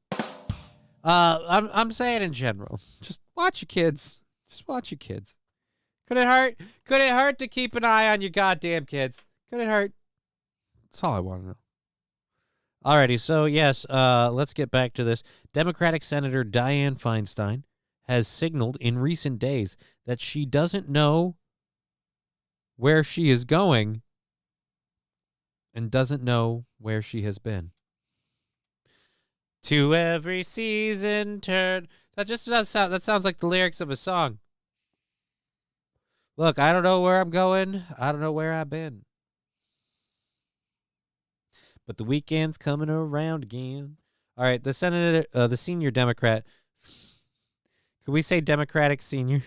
I'm saying in general, just watch your kids. Just watch your kids. Could it hurt? Could it hurt to keep an eye on your goddamn kids? Could it hurt? That's all I want to know. Alrighty, so yes, let's get back to this. Democratic Senator Dianne Feinstein has signaled in recent days that she doesn't know where she is going and doesn't know where she has been. To every season turn. That just does sound. That sounds like the lyrics of a song. Look, I don't know where I'm going. I don't know where I've been. But the weekend's coming around again. All right, the senior Democrat. Could we say Democratic senior?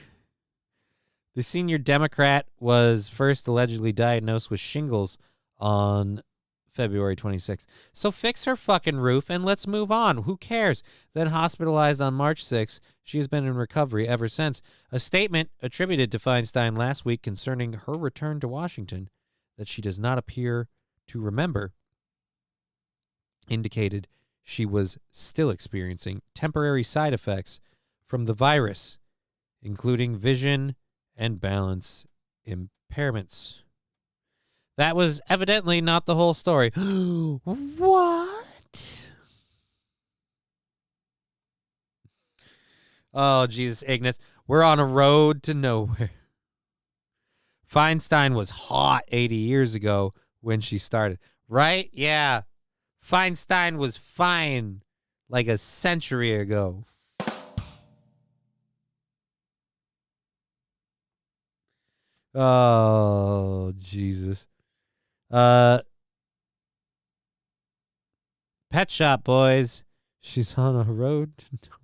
The senior Democrat was first allegedly diagnosed with shingles on February 26th. So fix her fucking roof and let's move on. Who cares? Then hospitalized on March 6th. She has been in recovery ever since. A statement attributed to Feinstein last week concerning her return to Washington that she does not appear to remember indicated she was still experiencing temporary side effects from the virus, including vision and balance impairments. That was evidently not the whole story. What? Oh, Jesus, Ignis. We're on a road to nowhere. Feinstein was hot 80 years ago when she started. Right? Yeah. Feinstein was fine like a century ago. Oh, Jesus. Pet Shop Boys. She's on a road to nowhere.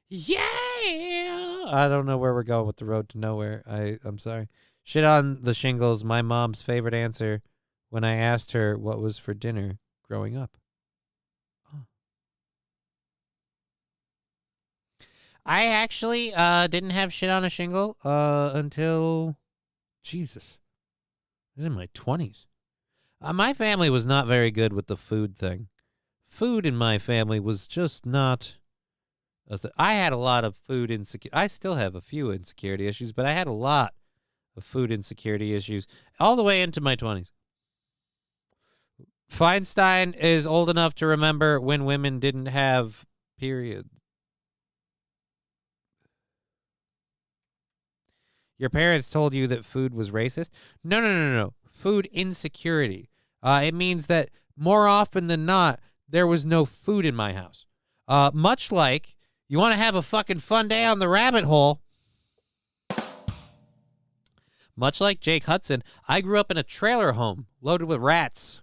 Yeah. I don't know where we're going with the road to nowhere. I'm sorry. Shit on the shingles. My mom's favorite answer when I asked her what was for dinner growing up. Oh. I actually didn't have shit on a shingle until, Jesus, I was in my 20s. My family was not very good with the food thing. Food in my family was just not I had a lot of food insecurity. I still have a few insecurity issues, but I had a lot of food insecurity issues all the way into my 20s. Feinstein is old enough to remember when women didn't have periods. Your parents told you that food was racist? No. Food insecurity. It means that more often than not, there was no food in my house. Much like, you want to have a fucking fun day on the rabbit hole? Much like Jake Hudson, I grew up in a trailer home loaded with rats.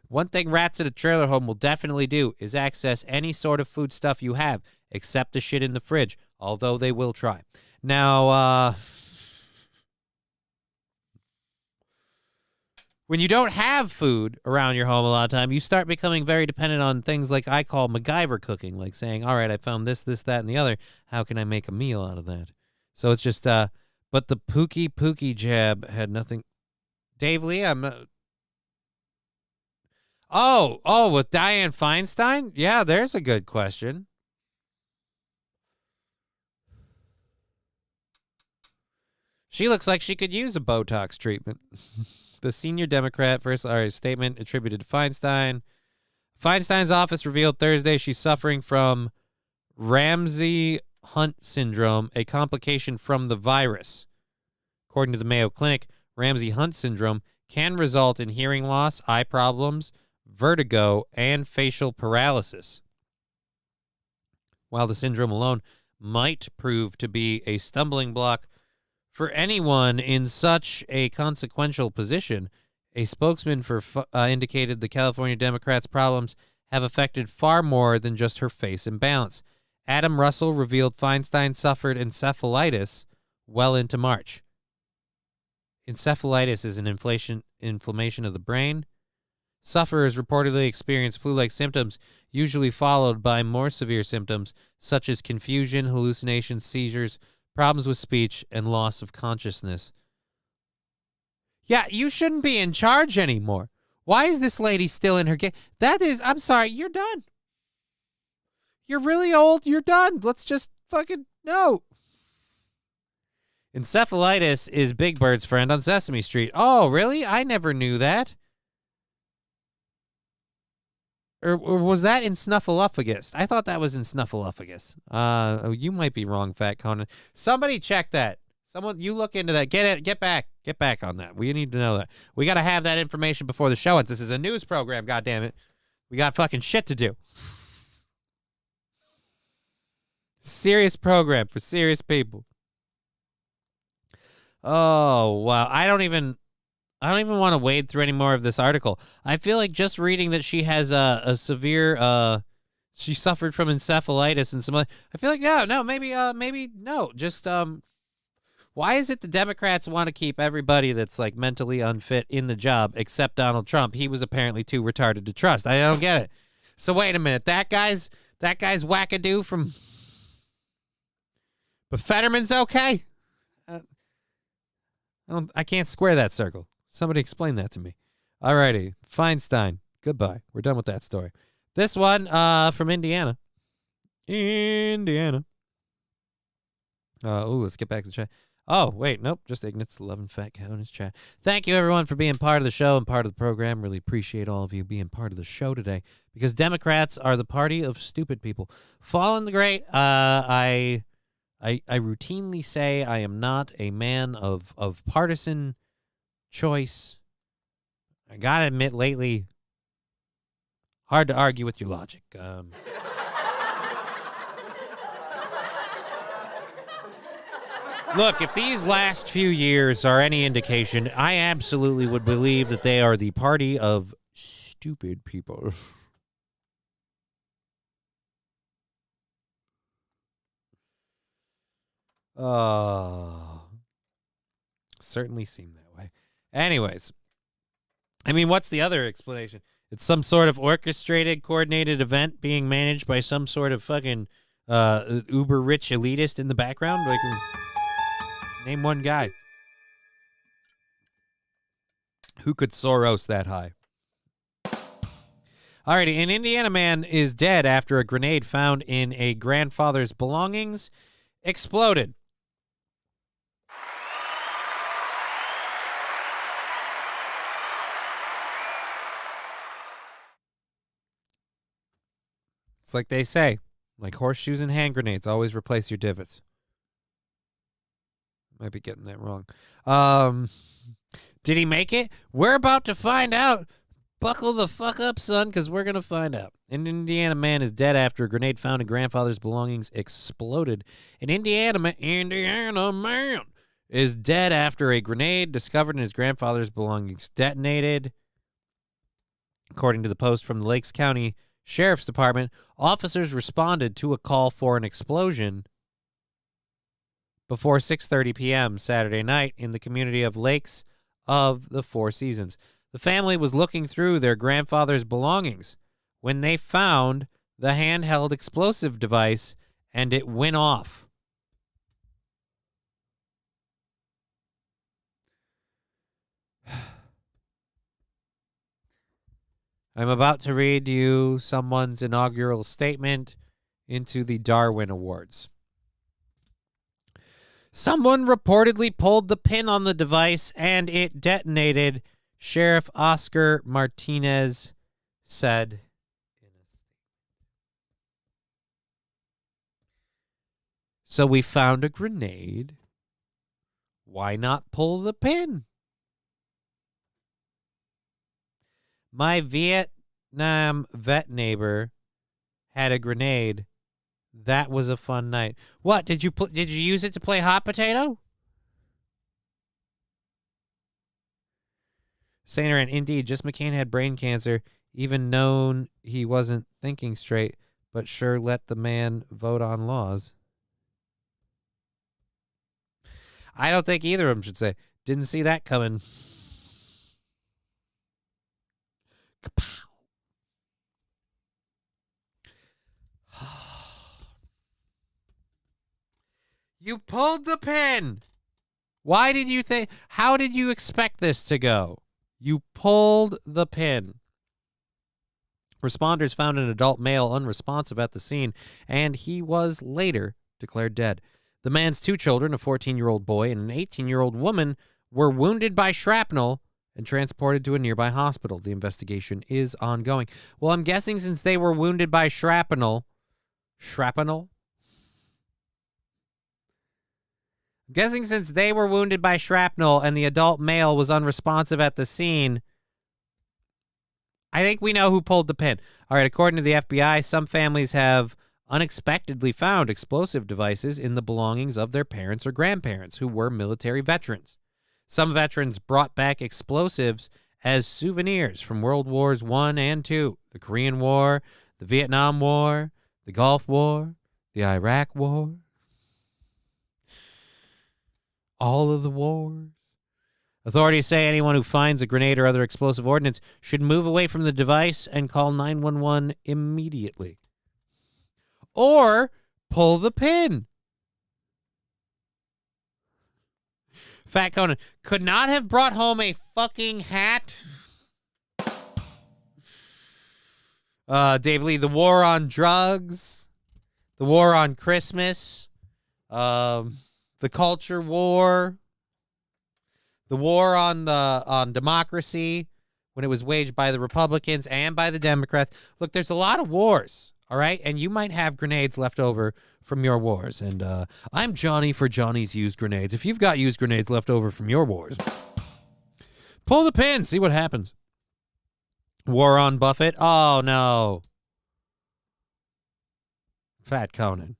One thing rats in a trailer home will definitely do is access any sort of food stuff you have, except the shit in the fridge, although they will try. Now, when you don't have food around your home a lot of time, you start becoming very dependent on things like I call MacGyver cooking, like saying, all right, I found this, that, and the other. How can I make a meal out of that? So it's just, but the Pookie jab had nothing. Dave Lee, Oh, with Dianne Feinstein? Yeah, there's a good question. She looks like she could use a Botox treatment. The senior Democrat statement attributed to Feinstein. Feinstein's office revealed Thursday she's suffering from Ramsay-Hunt syndrome, a complication from the virus. According to the Mayo Clinic, Ramsay-Hunt syndrome can result in hearing loss, eye problems, vertigo, and facial paralysis. While the syndrome alone might prove to be a stumbling block for anyone in such a consequential position, a spokesman for indicated the California Democrats' problems have affected far more than just her face imbalance. Adam Russell revealed Feinstein suffered encephalitis well into March. Encephalitis is an inflammation of the brain. Sufferers reportedly experience flu-like symptoms, usually followed by more severe symptoms such as confusion, hallucinations, seizures, problems with speech, and loss of consciousness. Yeah, you shouldn't be in charge anymore. Why is this lady still in her game? I'm sorry, you're done. You're really old, you're done. Let's just fucking, no. Encephalitis is Big Bird's friend on Sesame Street. Oh, really? I never knew that. Or was that in Snuffleupagus? I thought that was in Snuffleupagus. You might be wrong, Fat Conan. Somebody check that. Someone, you look into that. Get back on that. We need to know that. We got to have that information before the show ends. This is a news program, goddammit. We got fucking shit to do. Serious program for serious people. Oh, wow. I don't even want to wade through any more of this article. I feel like just reading that she has a severe, she suffered from encephalitis and some other, I feel like, maybe no. Just, why is it the Democrats want to keep everybody that's like mentally unfit in the job except Donald Trump? He was apparently too retarded to trust. I don't get it. So wait a minute. That guy's wackadoo from, but Fetterman's okay? I can't square that circle. Somebody explain that to me. All righty. Feinstein. Goodbye. We're done with that story. This one from Indiana. Let's get back to the chat. Oh, wait. Nope. Just Ignat's loving fat cow in his chat. Thank you, everyone, for being part of the show and part of the program. Really appreciate all of you being part of the show today because Democrats are the party of stupid people. Fallen the great. I routinely say I am not a man of partisan choice. I gotta admit, lately, hard to argue with your logic. Look, if these last few years are any indication, I absolutely would believe that they are the party of stupid people. Oh, certainly seem that way. Anyways, I mean, what's the other explanation? It's some sort of orchestrated, coordinated event being managed by some sort of fucking uber rich elitist in the background. Like, name one guy. Who could Soros that high? Alrighty, an Indiana man is dead after a grenade found in a grandfather's belongings exploded. It's like they say, like horseshoes and hand grenades, always replace your divots. Might be getting that wrong. Did he make it? We're about to find out. Buckle the fuck up, son, because we're going to find out. An Indiana man is dead after a grenade found in grandfather's belongings exploded. An Indiana man is dead after a grenade discovered in his grandfather's belongings detonated. According to the Post from the Lakes County Sheriff's Department, officers responded to a call for an explosion before 6:30 p.m. Saturday night in the community of Lakes of the Four Seasons. The family was looking through their grandfather's belongings when they found the handheld explosive device and it went off. I'm about to read you someone's inaugural statement into the Darwin Awards. Someone reportedly pulled the pin on the device and it detonated, Sheriff Oscar Martinez said. So we found a grenade. Why not pull the pin? My Vietnam vet neighbor had a grenade. That was a fun night. What did you use it to play hot potato? Sainer, and indeed, just McCain had brain cancer, even known he wasn't thinking straight, but sure let the man vote on laws. I don't think either of them should say, didn't see that coming. Kapow. You pulled the pin. Why did you think? How did you expect this to go? You pulled the pin. Responders found an adult male unresponsive at the scene, and he was later declared dead. The man's 2 children, a 14-year-old boy and an 18-year-old woman, were wounded by shrapnel and transported to a nearby hospital. The investigation is ongoing. Well, I'm guessing since they were wounded by shrapnel? I'm guessing since they were wounded by shrapnel and the adult male was unresponsive at the scene, I think we know who pulled the pin. All right, according to the FBI, some families have unexpectedly found explosive devices in the belongings of their parents or grandparents who were military veterans. Some veterans brought back explosives as souvenirs from World Wars I and II, the Korean War, the Vietnam War, the Gulf War, the Iraq War, all of the wars. Authorities say anyone who finds a grenade or other explosive ordnance should move away from the device and call 911 immediately. Or pull the pin. Fat Conan could not have brought home a fucking hat. Dave Lee, the war on drugs, the war on Christmas, the culture war, the war on democracy when it was waged by the Republicans and by the Democrats. Look, there's a lot of wars, all right? And you might have grenades left over from your wars. And I'm Johnny for Johnny's used grenades. If you've got used grenades left over from your wars, pull the pin, see what happens. War on Buffett. Oh, no. Fat Conan.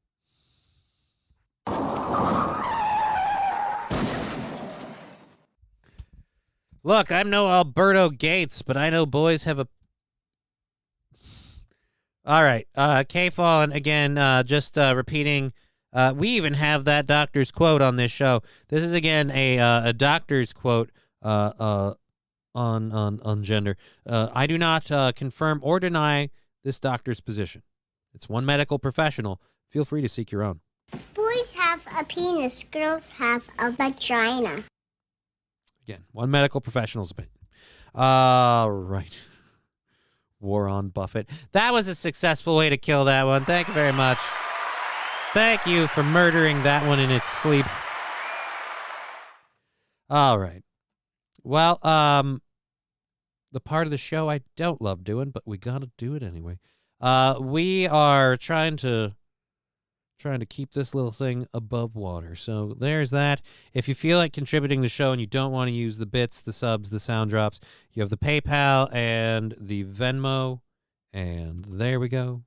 Look, I'm no Alberto Gates, but I know boys have a... All right, K-Fallen, again, just repeating, we even have that doctor's quote on this show. This is, again, a doctor's quote on gender. I do not confirm or deny this doctor's position. It's one medical professional. Feel free to seek your own. Boys have a penis, girls have a vagina. Again, one medical professional's opinion. All right. War on Buffett. That was a successful way to kill that one. Thank you very much. Thank you for murdering that one in its sleep. All right. Well, the part of the show I don't love doing, but we gotta do it anyway. We are trying to keep this little thing above water. So there's that. If you feel like contributing to the show and you don't want to use the bits, the subs, the sound drops, you have the PayPal and the Venmo. And there we go.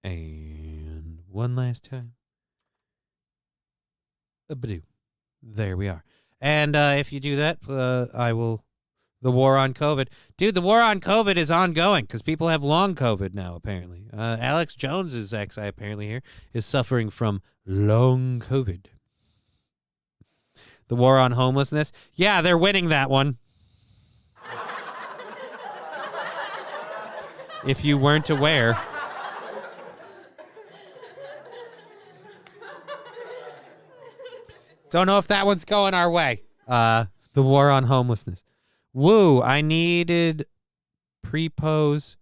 And one last time. Badoo. There we are. And if you do that, I will... The war on COVID. Dude, the war on COVID is ongoing because people have long COVID now, apparently. Alex Jones's ex, I apparently hear, is suffering from long COVID. The war on homelessness. Yeah, they're winning that one. If you weren't aware. Don't know if that one's going our way. The war on homelessness. Woo, I needed to propose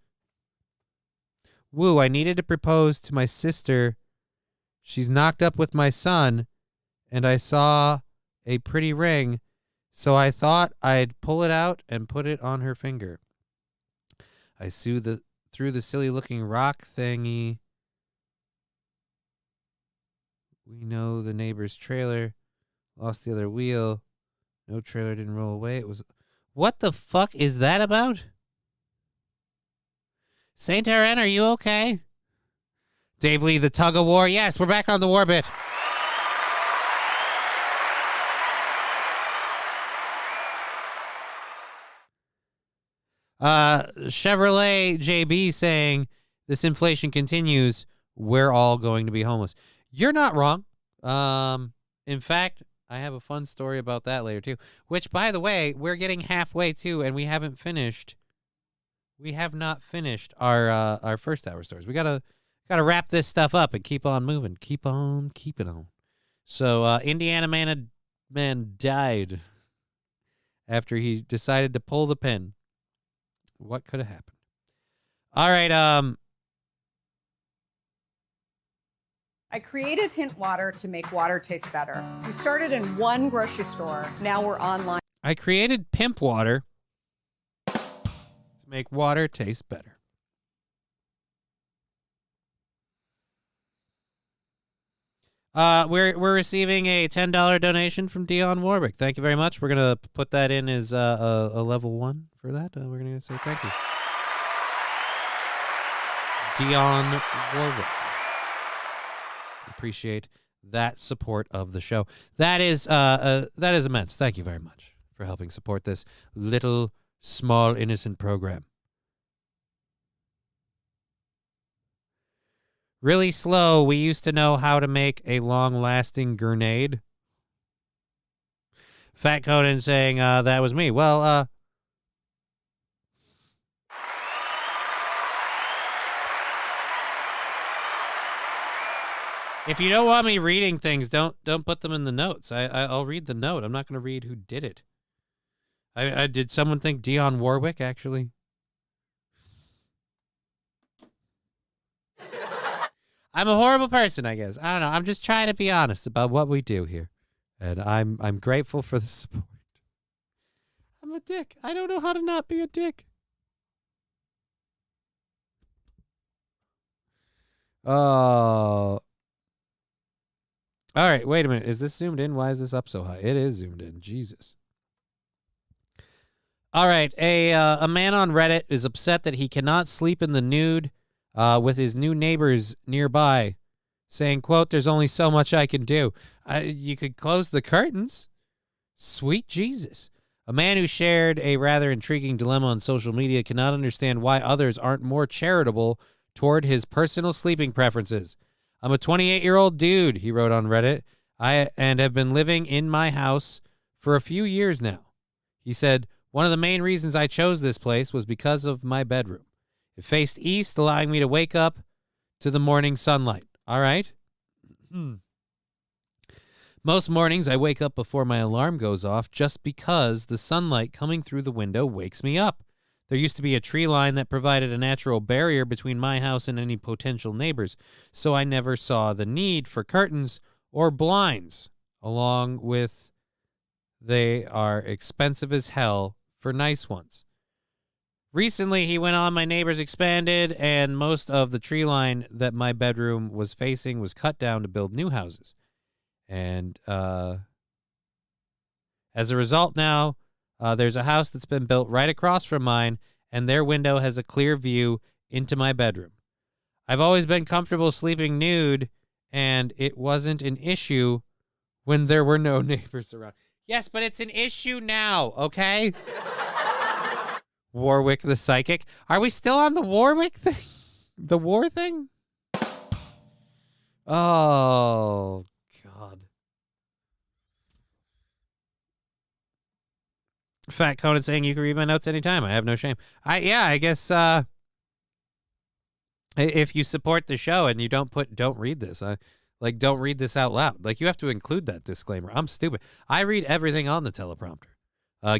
to my sister. She's knocked up with my son, and I saw a pretty ring, so I thought I'd pull it out and put it on her finger. I threw the silly-looking rock thingy. We know the neighbor's trailer. Lost the other wheel. No trailer didn't roll away. It was... What the fuck is that about? Saint Aaron, are you okay? Dave Lee, the tug of war. Yes, we're back on the war bit. Chevrolet JB saying, this inflation continues, we're all going to be homeless. You're not wrong. In fact, I have a fun story about that later too, which, by the way, we're getting halfway to, and we haven't finished. We have not finished our first hour stories. We gotta wrap this stuff up and keep on moving. Keep on keeping on. So Indiana man died after he decided to pull the pin. What could have happened? All right. I created Hint Water to make water taste better. We started in one grocery store. Now we're online. I created Pimp Water to make water taste better. We're receiving a $10 donation from Dionne Warwick. Thank you very much. We're gonna put that in as a level 1 for that. We're gonna say thank you, Dionne Warwick. Appreciate that support of the show. That is immense. Thank you very much for helping support this little small innocent program. Really slow. We used to know how to make a long-lasting grenade. Fat Conan saying that was me. Well, if you don't want me reading things, don't put them in the notes. I'll read the note. I'm not going to read who did it. I did someone think Dionne Warwick actually? I'm a horrible person, I guess. I don't know. I'm just trying to be honest about what we do here, and I'm grateful for the support. I'm a dick. I don't know how to not be a dick. Oh. All right, wait a minute. Is this zoomed in? Why is this up so high? It is zoomed in. Jesus. All right, a man on Reddit is upset that he cannot sleep in the nude with his new neighbors nearby, saying, quote, there's only so much I can do. You could close the curtains. Sweet Jesus. A man who shared a rather intriguing dilemma on social media cannot understand why others aren't more charitable toward his personal sleeping preferences. I'm a 28-year-old dude, he wrote on Reddit, and have been living in my house for a few years now. He said, one of the main reasons I chose this place was because of my bedroom. It faced east, allowing me to wake up to the morning sunlight. All right? Most mornings, I wake up before my alarm goes off just because the sunlight coming through the window wakes me up. There used to be a tree line that provided a natural barrier between my house and any potential neighbors, so I never saw the need for curtains or blinds, along with they are expensive as hell for nice ones. Recently, he went on, my neighbors expanded, and most of the tree line that my bedroom was facing was cut down to build new houses. And as a result now, there's a house that's been built right across from mine, and their window has a clear view into my bedroom. I've always been comfortable sleeping nude, and it wasn't an issue when there were no neighbors around. Yes, but it's an issue now, okay? Warwick the Psychic. Are we still on the Warwick thing? The war thing? Oh, God. Fat Conan saying you can read my notes anytime. I have no shame. I guess if you support the show and you don't read this, don't read this out loud. Like, you have to include that disclaimer. I'm stupid. I read everything on the teleprompter.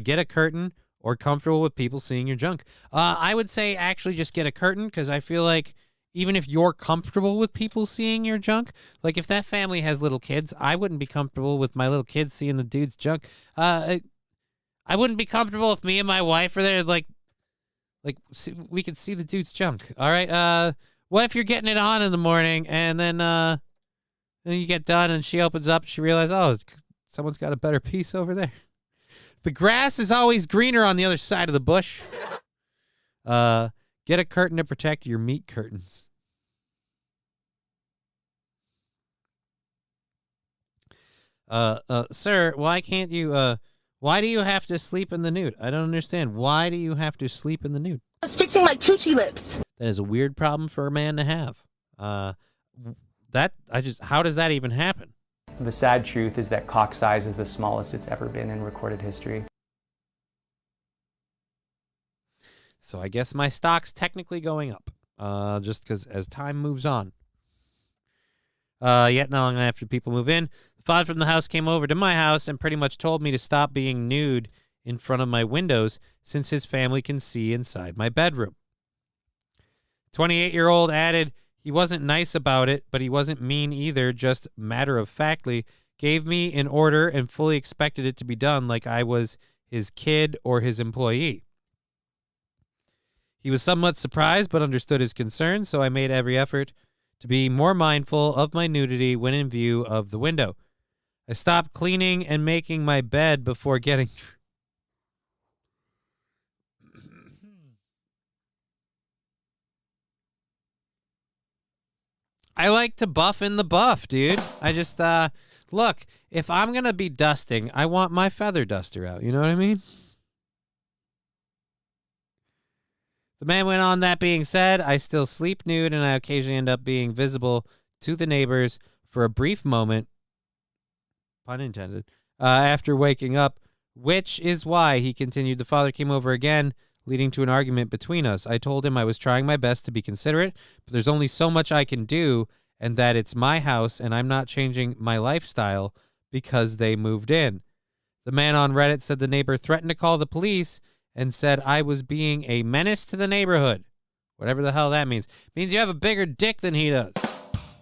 Get a curtain or comfortable with people seeing your junk. I would say actually just get a curtain, because I feel like even if you're comfortable with people seeing your junk, like if that family has little kids, I wouldn't be comfortable with my little kids seeing the dude's junk. I wouldn't be comfortable if me and my wife are there, we could see the dude's junk. All right. What if you're getting it on in the morning and then you get done and she opens up, she realizes, oh, someone's got a better piece over there. The grass is always greener on the other side of the bush. Get a curtain to protect your meat curtains. Sir, why can't you, why do you have to sleep in the nude? I don't understand. Why do you have to sleep in the nude? I was fixing my coochie lips. That is a weird problem for a man to have. How does that even happen? The sad truth is that cock size is the smallest it's ever been in recorded history. So I guess my stock's technically going up, just because as time moves on. Yet not long after people move in, the father from the house came over to my house and pretty much told me to stop being nude in front of my windows since his family can see inside my bedroom. 28-year-old added he wasn't nice about it, but he wasn't mean either, just matter-of-factly gave me an order and fully expected it to be done like I was his kid or his employee. He was somewhat surprised but understood his concern, so I made every effort to be more mindful of my nudity when in view of the window. I stopped cleaning and making my bed before getting... I like to buff in the buff, dude. I just, look, if I'm going to be dusting, I want my feather duster out. You know what I mean? The man went on, that being said, I still sleep nude and I occasionally end up being visible to the neighbors for a brief moment, pun intended, after waking up, which is why, he continued, the father came over again, leading to an argument between us. I told him I was trying my best to be considerate, but there's only so much I can do, and that it's my house and I'm not changing my lifestyle because they moved in. The man on Reddit said the neighbor threatened to call the police and said I was being a menace to the neighborhood. Whatever the hell that means. It means you have a bigger dick than he does.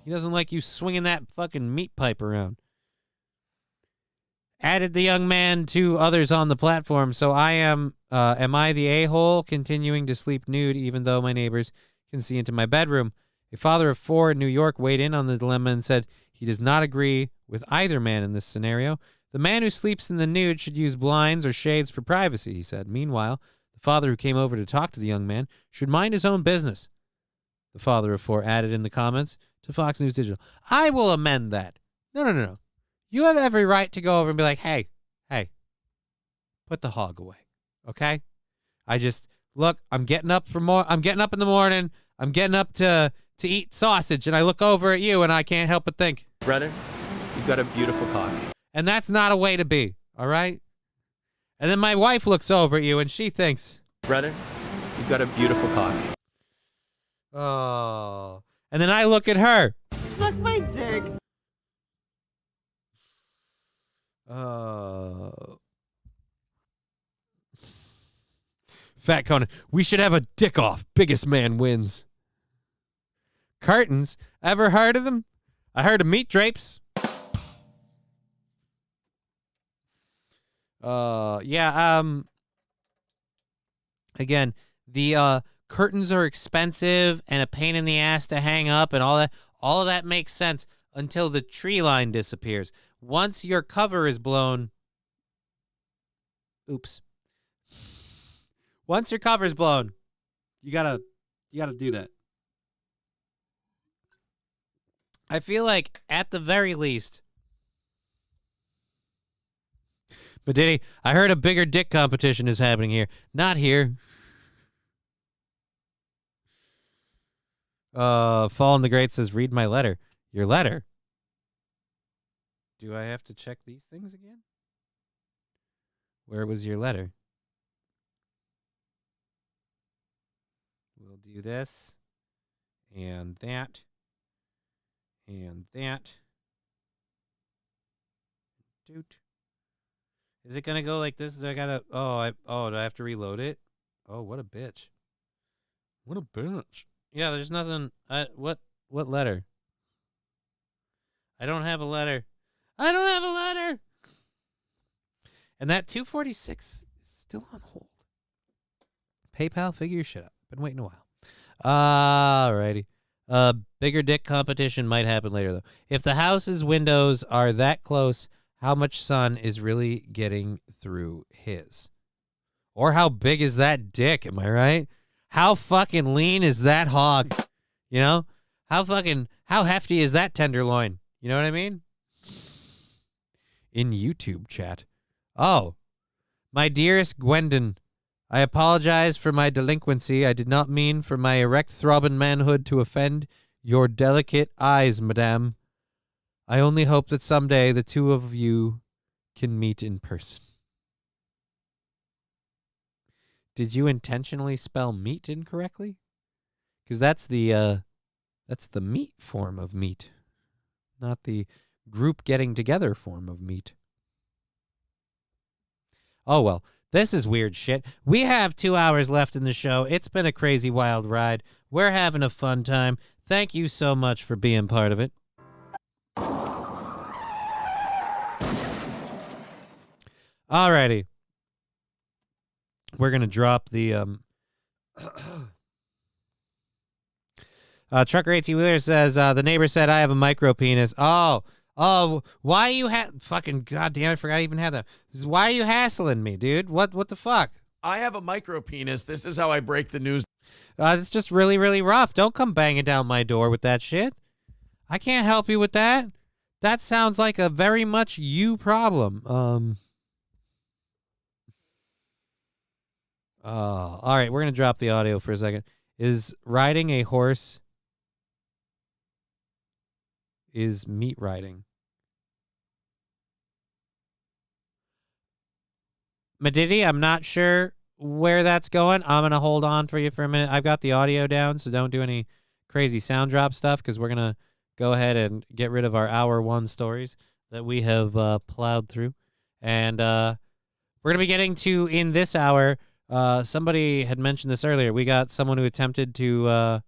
He doesn't like you swinging that fucking meat pipe around. Added the young man to others on the platform. So am I the a-hole continuing to sleep nude even though my neighbors can see into my bedroom? A father of 4 in New York weighed in on the dilemma and said he does not agree with either man in this scenario. The man who sleeps in the nude should use blinds or shades for privacy, he said. Meanwhile, the father who came over to talk to the young man should mind his own business. The father of 4 added in the comments to Fox News Digital. I will amend that. No. You have every right to go over and be like, hey, put the hog away, okay? I'm getting up I'm getting up in the morning. I'm getting up to eat sausage, and I look over at you, and I can't help but think, Brother, you've got a beautiful cock. And that's not a way to be, all right? And then my wife looks over at you, and she thinks, Brother, you've got a beautiful cock. Oh. And then I look at her. Suck my dick. Fat Conan, we should have a dick off. Biggest man wins. Curtains? Ever heard of them? I heard of meat drapes. Again, the curtains are expensive and a pain in the ass to hang up and all that. All of that makes sense until the tree line disappears. Once your cover is blown, once your cover is blown, you gotta do that. I feel like at the very least, but Diddy, I heard a bigger dick competition is happening here. Not here. Fallen the Great says, read my letter. Your letter? Do I have to check these things again? Where was your letter? We'll do this. And that. And that. Doot. Is it going to go like this? Do I got to... do I have to reload it? Oh, what a bitch. What a bitch. Yeah, there's nothing... What letter? I don't have a letter. I don't have a letter. And that 246 is still on hold. PayPal, figure your shit out. Been waiting a while. Alrighty. Bigger dick competition might happen later, though. If the house's windows are that close, how much sun is really getting through his? Or how big is that dick? Am I right? how fucking lean is that hog? You know? How hefty is that tenderloin? You know what I mean? In YouTube chat. Oh, my dearest Gwendon, I apologize for my delinquency. I did not mean for my erect throbbing manhood to offend your delicate eyes, madame. I only hope that someday the two of you can meet in person. Did you intentionally spell meat incorrectly? Because that's the meat form of meat, not the group getting together form of meat. Oh, well, this is weird shit. We have 2 hours left in the show. It's been a crazy, wild ride. We're having a fun time. Thank you so much for being part of it. Alrighty. We're going to drop the... Trucker 18-wheeler says, the neighbor said I have a micro penis. Oh, why you fucking goddamn, I forgot I even had that. Why are you hassling me, dude? What the fuck? I have a micro penis. This is how I break the news. It's just really, really rough. Don't come banging down my door with that shit. I can't help you with that. That sounds like a very much you problem. All right, we're going to drop the audio for a second. Is riding a horse is meat riding? Medidi, I'm not sure where that's going. I'm going to hold on for you for a minute. I've got the audio down, so don't do any crazy sound drop stuff because we're going to go ahead and get rid of our hour one stories that we have plowed through. And we're going to be getting to, in this hour, somebody had mentioned this earlier. We got someone who attempted to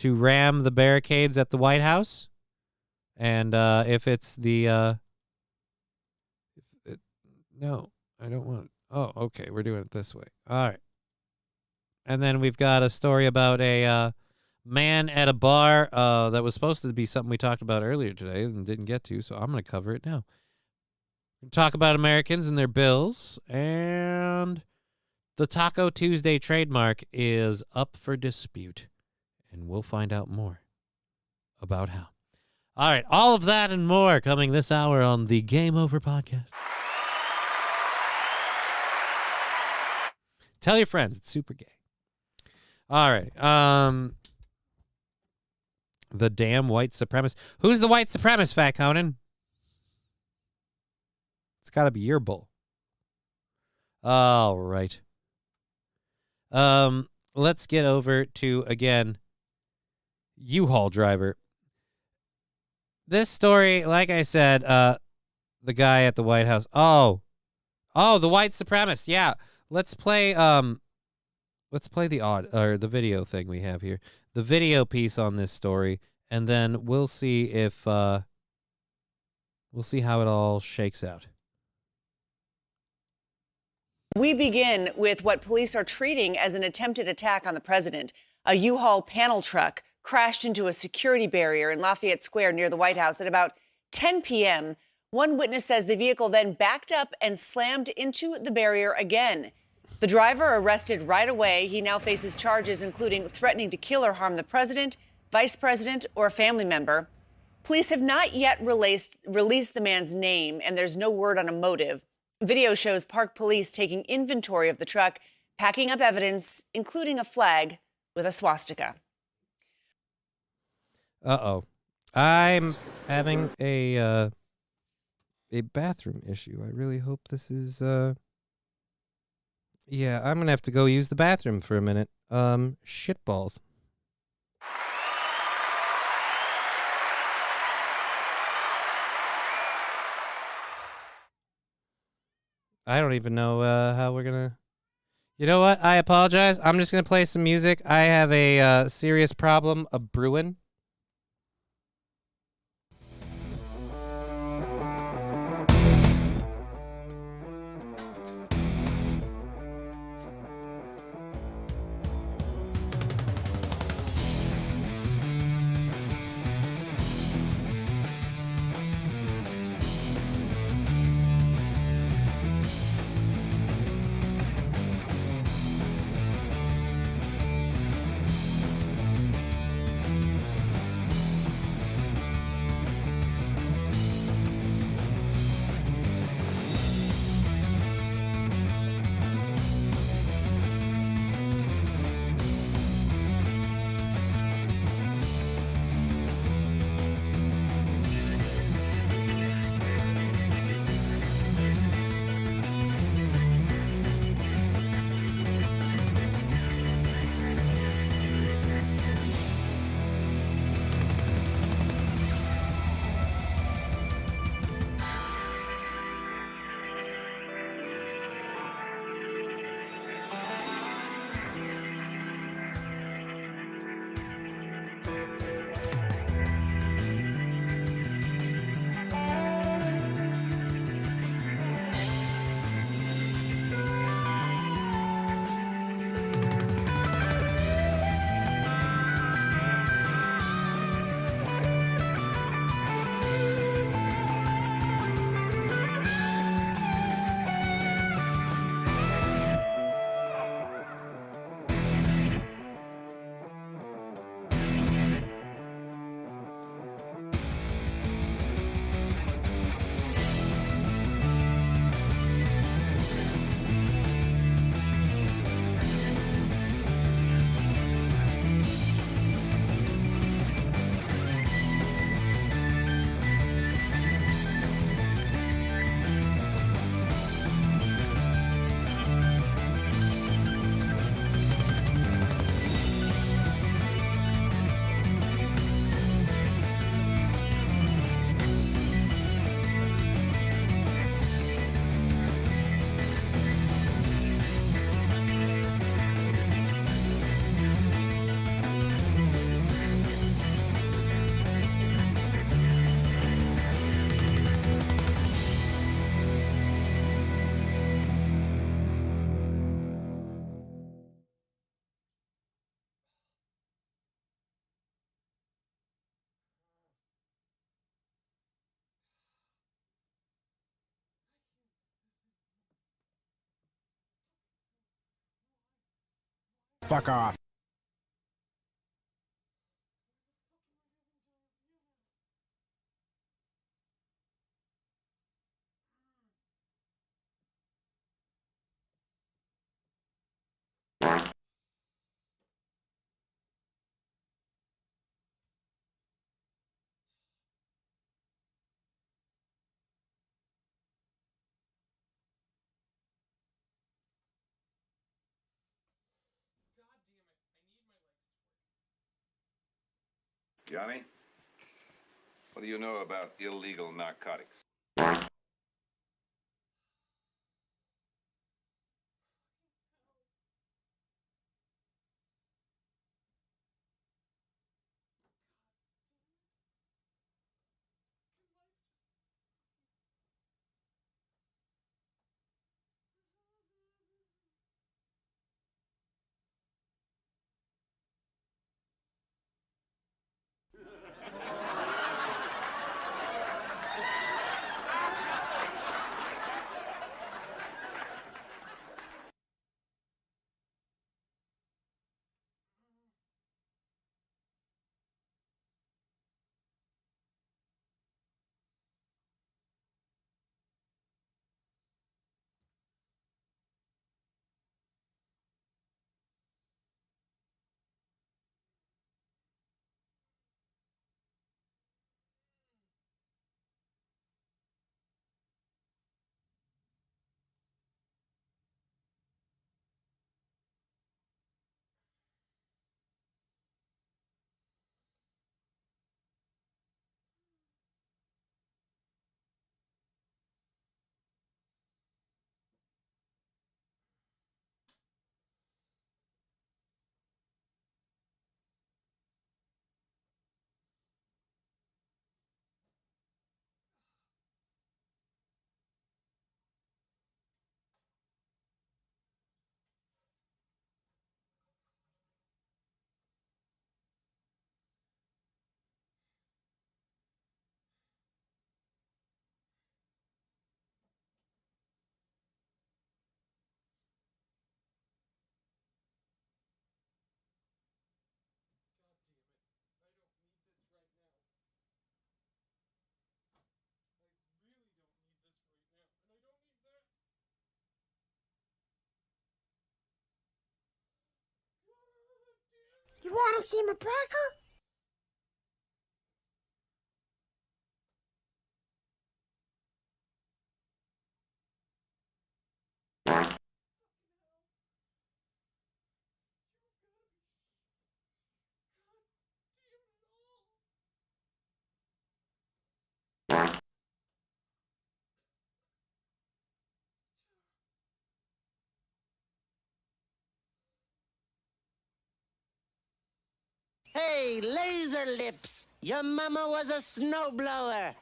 ram the barricades at the White House. And if it's the... no, I don't want... Oh, okay, we're doing it this way. All right. And then we've got a story about a man at a bar that was supposed to be something we talked about earlier today and didn't get to, so I'm going to cover it now. We're going to talk about Americans and their bills, and the Taco Tuesday trademark is up for dispute, and we'll find out more about how. All right, all of that and more coming this hour on the Game Over podcast. Tell your friends, it's super gay. All right. The damn white supremacist. Who's the white supremacist, Fat Conan? It's got to be your bull. All right. Let's get over to, again, U-Haul driver. This story, like I said, the guy at the White House. Oh, the white supremacist. Yeah. Let's play the video thing we have here. The video piece on this story, and then we'll see if we'll see how it all shakes out. We begin with what police are treating as an attempted attack on the president. A U-Haul panel truck crashed into a security barrier in Lafayette Square near the White House at about 10 p.m. One witness says the vehicle then backed up and slammed into the barrier again. The driver arrested right away. He now faces charges including threatening to kill or harm the president, vice president, or a family member. Police have not yet released the man's name, and there's no word on a motive. Video shows Park Police taking inventory of the truck, packing up evidence, including a flag with a swastika. Uh-oh. I'm having a bathroom issue. I really hope this is... Yeah, I'm going to have to go use the bathroom for a minute. Shitballs. I don't even know how we're going to... You know what? I apologize. I'm just going to play some music. I have a serious problem of brewing. Fuck off. Johnny, what do you know about illegal narcotics? You want to see my breaker? Hey, laser lips! Your mama was a snowblower!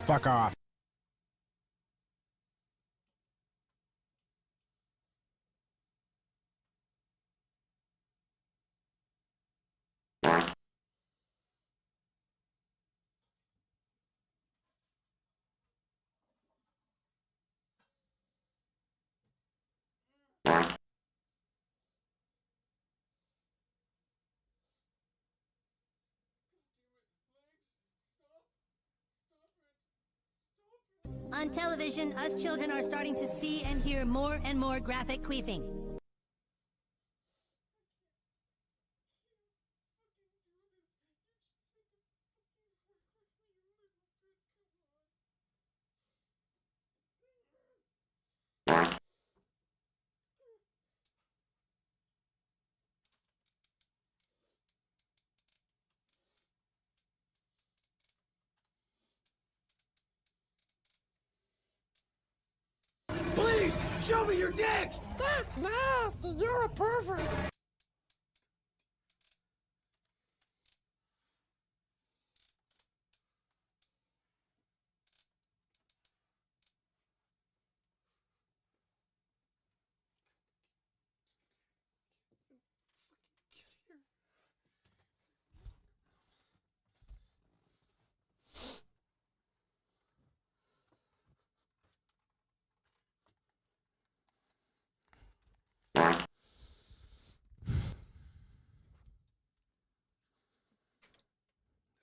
Fuck off. On television, us children are starting to see and hear more and more graphic queefing. Please, show me your dick! That's nasty. You're a pervert.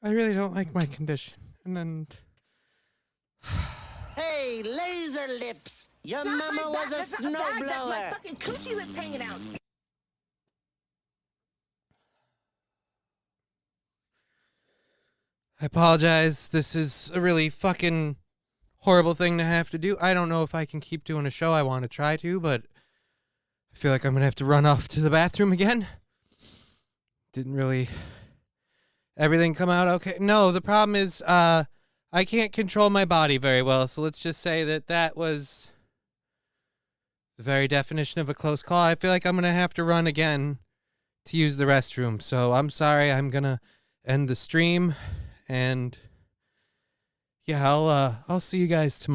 I really don't like my condition. And then... Hey, laser lips! Your mama was a snowblower! That's my fucking coochie lips hanging out! I apologize. This is a really fucking horrible thing to have to do. I don't know if I can keep doing a show. I want to try to, but I feel like I'm going to have to run off to the bathroom again. Didn't really... Everything come out okay? No, the problem is I can't control my body very well, so let's just say that was the very definition of a close call. I feel like I'm going to have to run again to use the restroom, so I'm sorry. I'm going to end the stream, and yeah, I'll see you guys tomorrow.